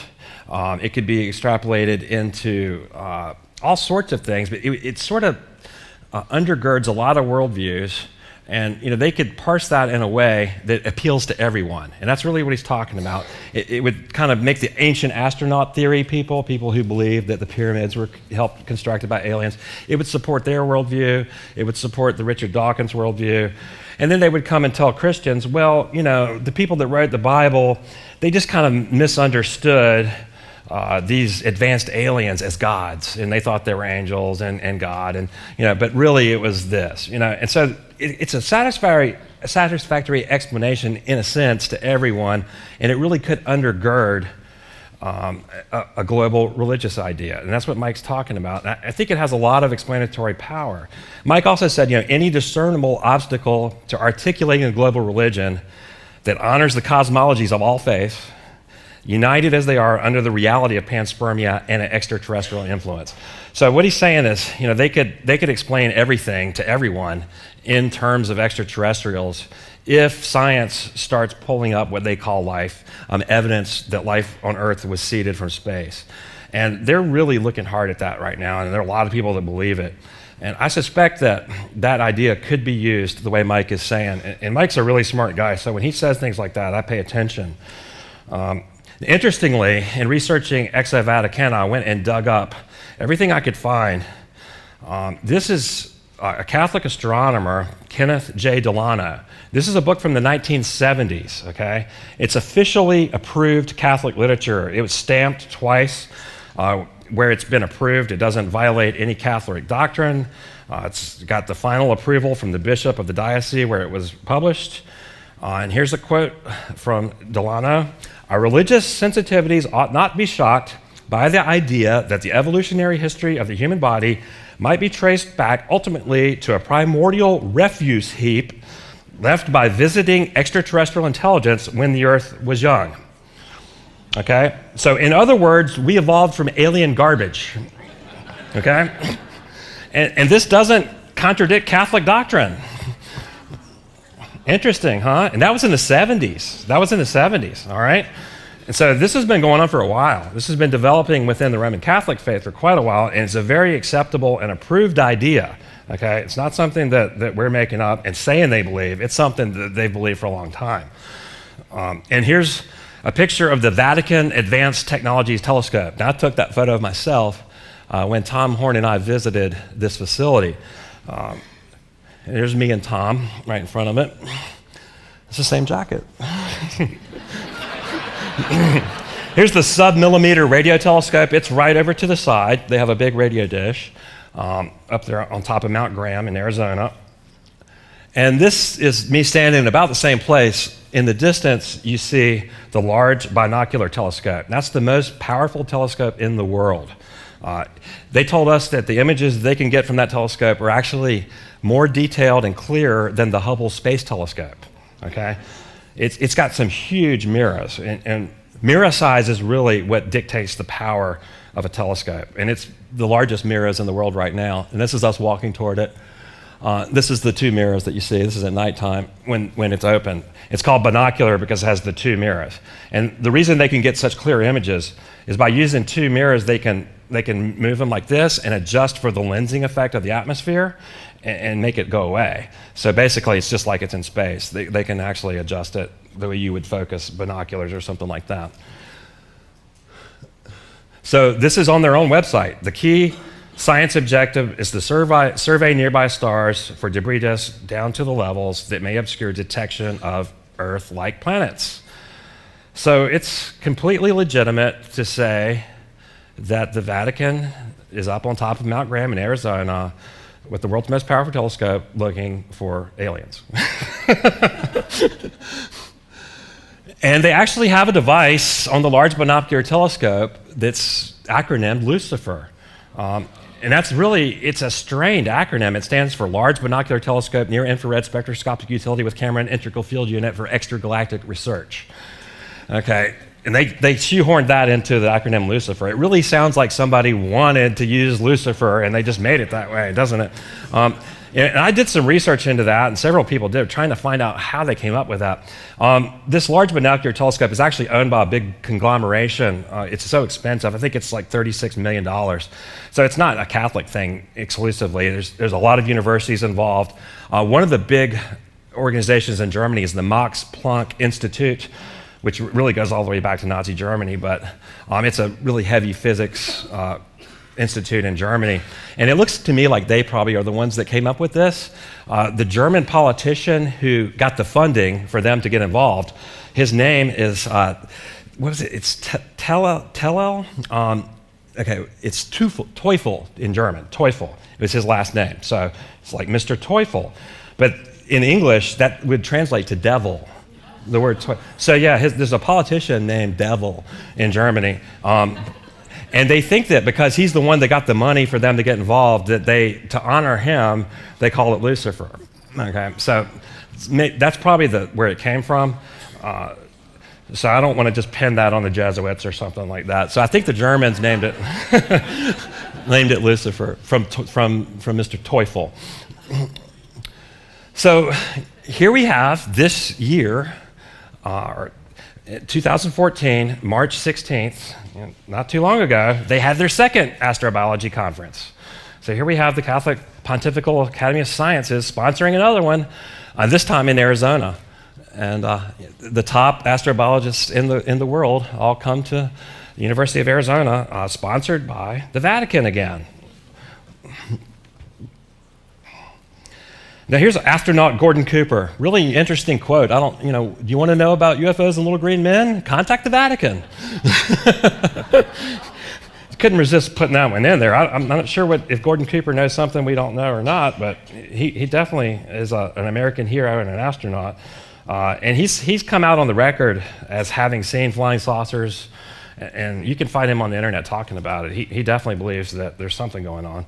S1: It could be extrapolated into all sorts of things, but it sort of undergirds a lot of worldviews And they could parse that in a way that appeals to everyone. And that's really what he's talking about. It would kind of make the ancient astronaut theory people who believed that the pyramids were helped constructed by aliens, it would support their worldview. It would support the Richard Dawkins worldview. And then they would come and tell Christians, well, the people that wrote the Bible, they just kind of misunderstood these advanced aliens as gods, and they thought they were angels and God, and but really it was this, and so it's a satisfactory explanation in a sense to everyone, and it really could undergird a global religious idea, and that's what Mike's talking about. And I think it has a lot of explanatory power. Mike also said, any discernible obstacle to articulating a global religion that honors the cosmologies of all faiths, united as they are under the reality of panspermia and an extraterrestrial influence. So what he's saying is, they could explain everything to everyone in terms of extraterrestrials if science starts pulling up what they call life, evidence that life on Earth was seeded from space. And they're really looking hard at that right now, and there are a lot of people that believe it. And I suspect that idea could be used the way Mike is saying. And Mike's a really smart guy, so when he says things like that, I pay attention. Interestingly, in researching Exo Vaticana, I went and dug up everything I could find. This is a Catholic astronomer, Kenneth J. Delano. This is a book from the 1970s, okay? It's officially approved Catholic literature. It was stamped twice where it's been approved. It doesn't violate any Catholic doctrine. It's got the final approval from the bishop of the diocese where it was published. And here's a quote from Delano. Our religious sensitivities ought not be shocked by the idea that the evolutionary history of the human body might be traced back ultimately to a primordial refuse heap left by visiting extraterrestrial intelligence when the Earth was young. Okay? So in other words, we evolved from alien garbage. Okay? And this doesn't contradict Catholic doctrine. Interesting, huh? And that was in the 70s. All right? And so this has been going on for a while. This has been developing within the Roman Catholic faith for quite a while, and it's a very acceptable and approved idea, okay? It's not something that we're making up and saying they believe. It's something that they've believed for a long time. And here's a picture of the Vatican Advanced Technologies Telescope. Now, I took that photo of myself when Tom Horn and I visited this facility. And there's me and Tom right in front of it. It's the same jacket. Here's the sub-millimeter radio telescope. It's right over to the side. They have a big radio dish up there on top of Mount Graham in Arizona. And this is me standing in about the same place. In the distance, you see the Large Binocular Telescope. That's the most powerful telescope in the world. They told us that the images they can get from that telescope are actually more detailed and clearer than the Hubble Space Telescope, okay? It's got some huge mirrors, and mirror size is really what dictates the power of a telescope. And it's the largest mirrors in the world right now, and this is us walking toward it. This is the two mirrors that you see. This is at nighttime when it's open. It's called binocular because it has the two mirrors. And the reason they can get such clear images is by using two mirrors, they can move them like this and adjust for the lensing effect of the atmosphere and make it go away. So basically, it's just like it's in space. They can actually adjust it the way you would focus binoculars or something like that. So this is on their own website. The key science objective is to survey nearby stars for debris disks down to the levels that may obscure detection of Earth-like planets. So it's completely legitimate to say that the Vatican is up on top of Mount Graham in Arizona with the world's most powerful telescope looking for aliens. And they actually have a device on the Large Binocular Telescope that's acronymed Lucifer. And that's really, it's a strained acronym. It stands for Large Binocular Telescope Near Infrared Spectroscopic Utility with Camera and Integral Field Unit for Extragalactic Research. Okay, and they shoehorned that into the acronym Lucifer. It really sounds like somebody wanted to use Lucifer and they just made it that way, doesn't it? And I did some research into that, and several people did, trying to find out how they came up with that. This large binocular telescope is actually owned by a big conglomeration. It's so expensive. I think it's like $36 million. So it's not a Catholic thing exclusively. There's a lot of universities involved. One of the big organizations in Germany is the Max Planck Institute, which really goes all the way back to Nazi Germany, but it's a really heavy physics institute in Germany. And it looks to me like they probably are the ones that came up with this. The German politician who got the funding for them to get involved, his name is, what is it? It's Tellel? Okay, it's Teufel in German, Teufel. It was his last name. So it's like Mr. Teufel. But in English, that would translate to devil. The word so yeah, there's a politician named Devil in Germany. And they think that because he's the one that got the money for them to get involved, that to honor him, they call it Lucifer. Okay, so that's probably where it came from. So I don't want to just pin that on the Jesuits or something like that. So I think the Germans named it Lucifer from Mr. Teufel. So here we have this year, 2014, March 16th, not too long ago, they had their second astrobiology conference. So here we have the Catholic Pontifical Academy of Sciences sponsoring another one, this time in Arizona. And the top astrobiologists in the world all come to the University of Arizona, sponsored by the Vatican again. Now here's astronaut Gordon Cooper. Really interesting quote. Do you want to know about UFOs and little green men? Contact the Vatican. Couldn't resist putting that one in there. I'm not sure if Gordon Cooper knows something we don't know or not, but he definitely is an American hero and an astronaut. And he's come out on the record as having seen flying saucers, and you can find him on the internet talking about it. He definitely believes that there's something going on.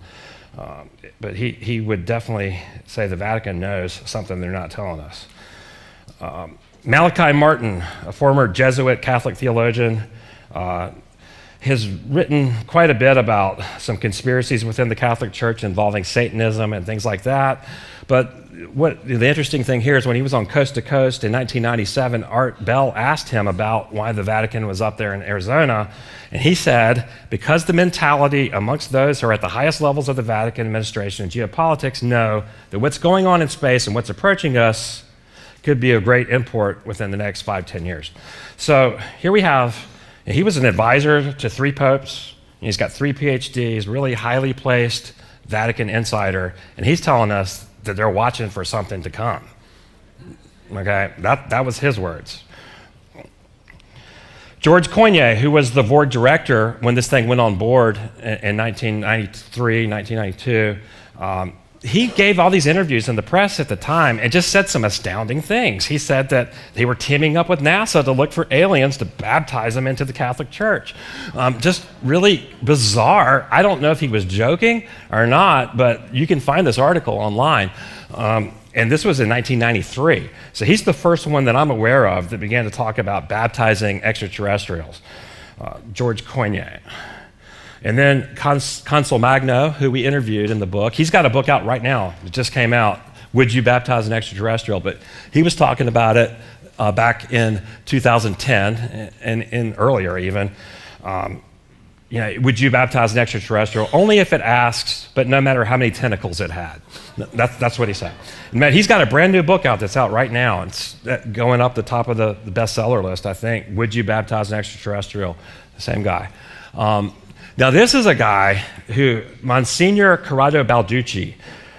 S1: But he would definitely say the Vatican knows something they're not telling us. Malachi Martin, a former Jesuit Catholic theologian, has written quite a bit about some conspiracies within the Catholic Church involving Satanism and things like that. But the interesting thing here is when he was on Coast to Coast in 1997, Art Bell asked him about why the Vatican was up there in Arizona, and he said, because the mentality amongst those who are at the highest levels of the Vatican administration and geopolitics know that what's going on in space and what's approaching us could be of great import within the next 5-10 years. So here we have, he was an advisor to 3 popes, and he's got 3 PhDs, really highly placed Vatican insider, and he's telling us that they're watching for something to come. Okay, that was his words. George Coignet, who was the board director when this thing went on board in 1993, 1992, he gave all these interviews in the press at the time and just said some astounding things. He said that they were teaming up with NASA to look for aliens to baptize them into the Catholic Church. Just really bizarre. I don't know if he was joking or not, but you can find this article online. And this was in 1993. So he's the first one that I'm aware of that began to talk about baptizing extraterrestrials, George Coignet. And then Consul Magno, who we interviewed in the book, he's got a book out right now. It just came out, Would You Baptize an Extraterrestrial? But he was talking about it back in 2010 and earlier even. Would you baptize an extraterrestrial? Only if it asks, but no matter how many tentacles it had. That's what he said. Man, he's got a brand new book out that's out right now. It's going up the top of the bestseller list, I think. Would you baptize an extraterrestrial? The same guy. Now, this is a guy who, Monsignor Corrado Balducci,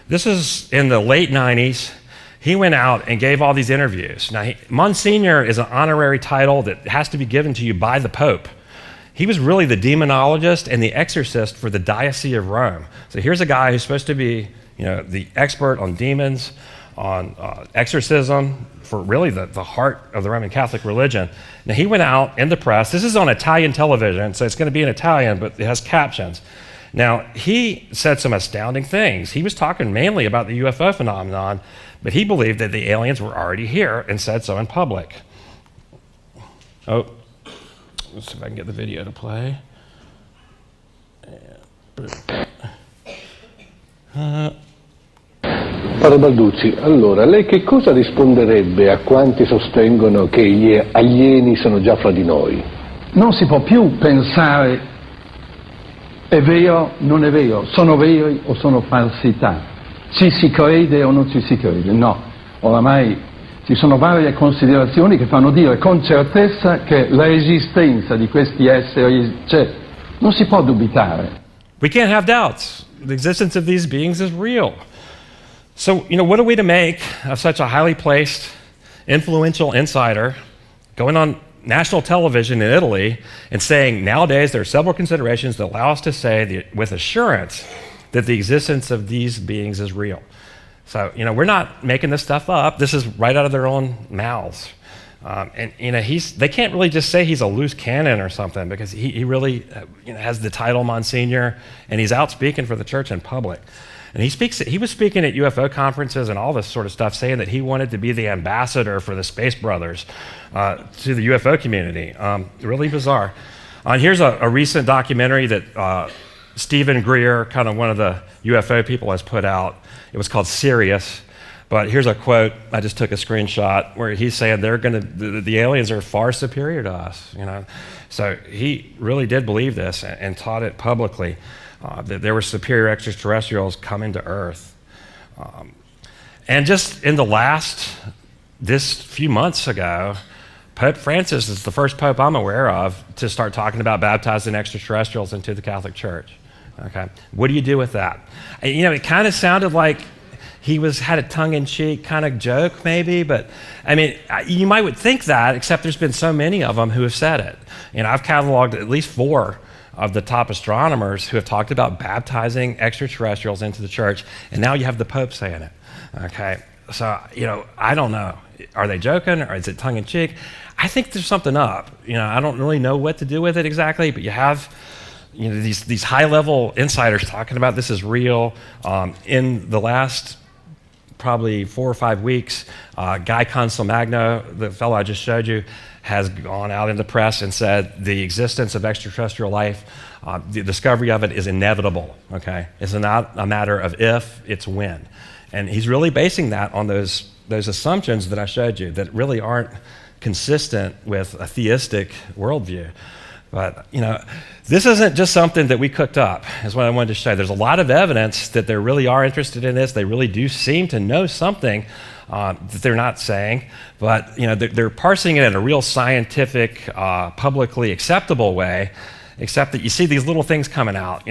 S1: this is in the late 90s. He went out and gave all these interviews. Now, Monsignor is an honorary title that has to be given to you by the Pope. He was really the demonologist and the exorcist for the Diocese of Rome. So here's a guy who's supposed to be, the expert on demons, on exorcism, for really the heart of the Roman Catholic religion. Now he went out in the press. This is on Italian television, so it's going to be in Italian, but it has captions. Now he said some astounding things. He was talking mainly about the UFO phenomenon, but he believed that the aliens were already here and said so in public. Oh. Let's see if I can get the video to play.
S5: Padre Balducci, allora, lei che cosa risponderebbe a quanti sostengono che gli alieni sono già fra di noi?
S6: Non si può più pensare è vero, non è vero, sono veri o sono falsità, ci si crede o non ci si crede, no. Oramai ci sono varie considerazioni che fanno dire con certezza che l'esistenza di questi esseri c'è, non si può dubitare.
S1: We can't have doubts. The existence of these beings is real. So, what are we to make of such a highly placed, influential insider going on national television in Italy and saying nowadays there are several considerations that allow us to say with assurance that the existence of these beings is real? So, we're not making this stuff up. This is right out of their own mouths. They can't really just say he's a loose cannon or something, because he really has the title Monsignor, and he's out speaking for the church in public. And he was speaking at UFO conferences and all this sort of stuff, saying that he wanted to be the ambassador for the Space Brothers to the UFO community. Really bizarre. Here's a recent documentary that Stephen Greer, kind of one of the UFO people, has put out. It was called Sirius. But here's a quote, I just took a screenshot, where he's saying the aliens are far superior to us, So he really did believe this and taught it publicly, that there were superior extraterrestrials coming to Earth. And just in this few months ago, Pope Francis is the first pope I'm aware of to start talking about baptizing extraterrestrials into the Catholic Church. Okay, what do you do with that? It kind of sounded like he had a tongue-in-cheek kind of joke, maybe, but you would think that, except there's been so many of them who have said it. I've cataloged at least 4 of the top astronomers who have talked about baptizing extraterrestrials into the church, and now you have the Pope saying it. Okay, so I don't know. Are they joking, or is it tongue-in-cheek? I think there's something up. I don't really know what to do with it exactly, but you have these high-level insiders talking about this is real. In the last probably 4 or 5 weeks, Guy Consolmagno, the fellow I just showed you, has gone out in the press and said the existence of extraterrestrial life, the discovery of it is inevitable, okay? It's not a matter of if, it's when. And he's really basing that on those assumptions that I showed you that really aren't consistent with a theistic worldview. But, this isn't just something that we cooked up, is what I wanted to show. There's a lot of evidence that they really are interested in this. They really do seem to know something that they're not saying, but they're parsing it in a real scientific, publicly acceptable way, except that you see these little things coming out.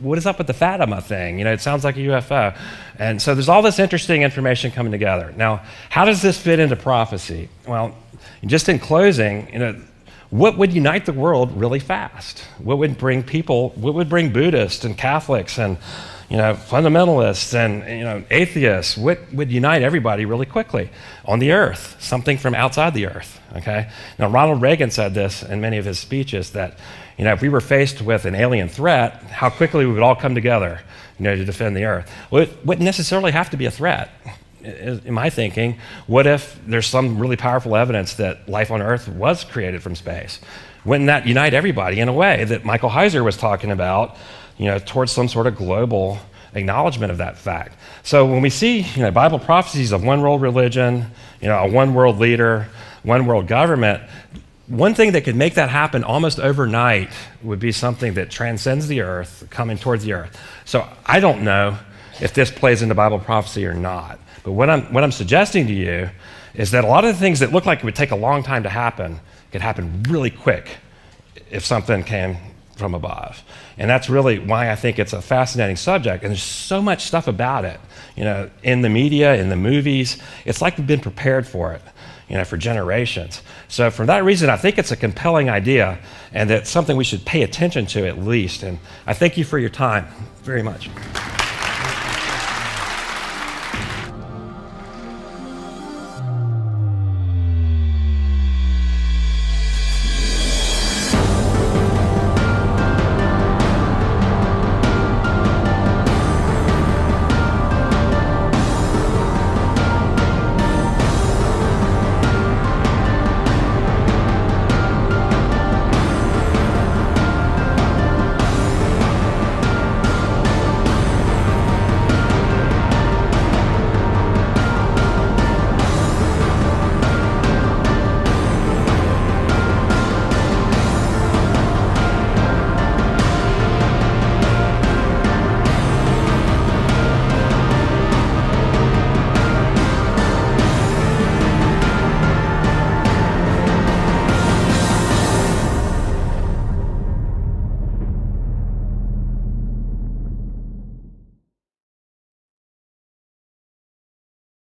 S1: What is up with the Fatima thing? It sounds like a UFO. And so there's all this interesting information coming together. Now, how does this fit into prophecy? Well, just in closing, what would unite the world really fast? What would bring Buddhists and Catholics and fundamentalists and atheists? What would unite everybody really quickly on the earth? Something from outside the earth, okay? Now, Ronald Reagan said this in many of his speeches, that if we were faced with an alien threat, how quickly we would all come together to defend the earth. Well, it wouldn't necessarily have to be a threat. In my thinking, what if there's some really powerful evidence that life on Earth was created from space? Wouldn't that unite everybody in a way that Michael Heiser was talking about, towards some sort of global acknowledgement of that fact? So when we see, Bible prophecies of one world religion, a one world leader, one world government, one thing that could make that happen almost overnight would be something that transcends the earth, coming towards the earth. So I don't know if this plays into Bible prophecy or not. But what I'm suggesting to you is that a lot of the things that look like it would take a long time to happen could happen really quick if something came from above. And that's really why I think it's a fascinating subject. And there's so much stuff about it, in the media, in the movies. It's like we've been prepared for it, for generations. So for that reason, I think it's a compelling idea, and it's something we should pay attention to at least. And I thank you for your time very much.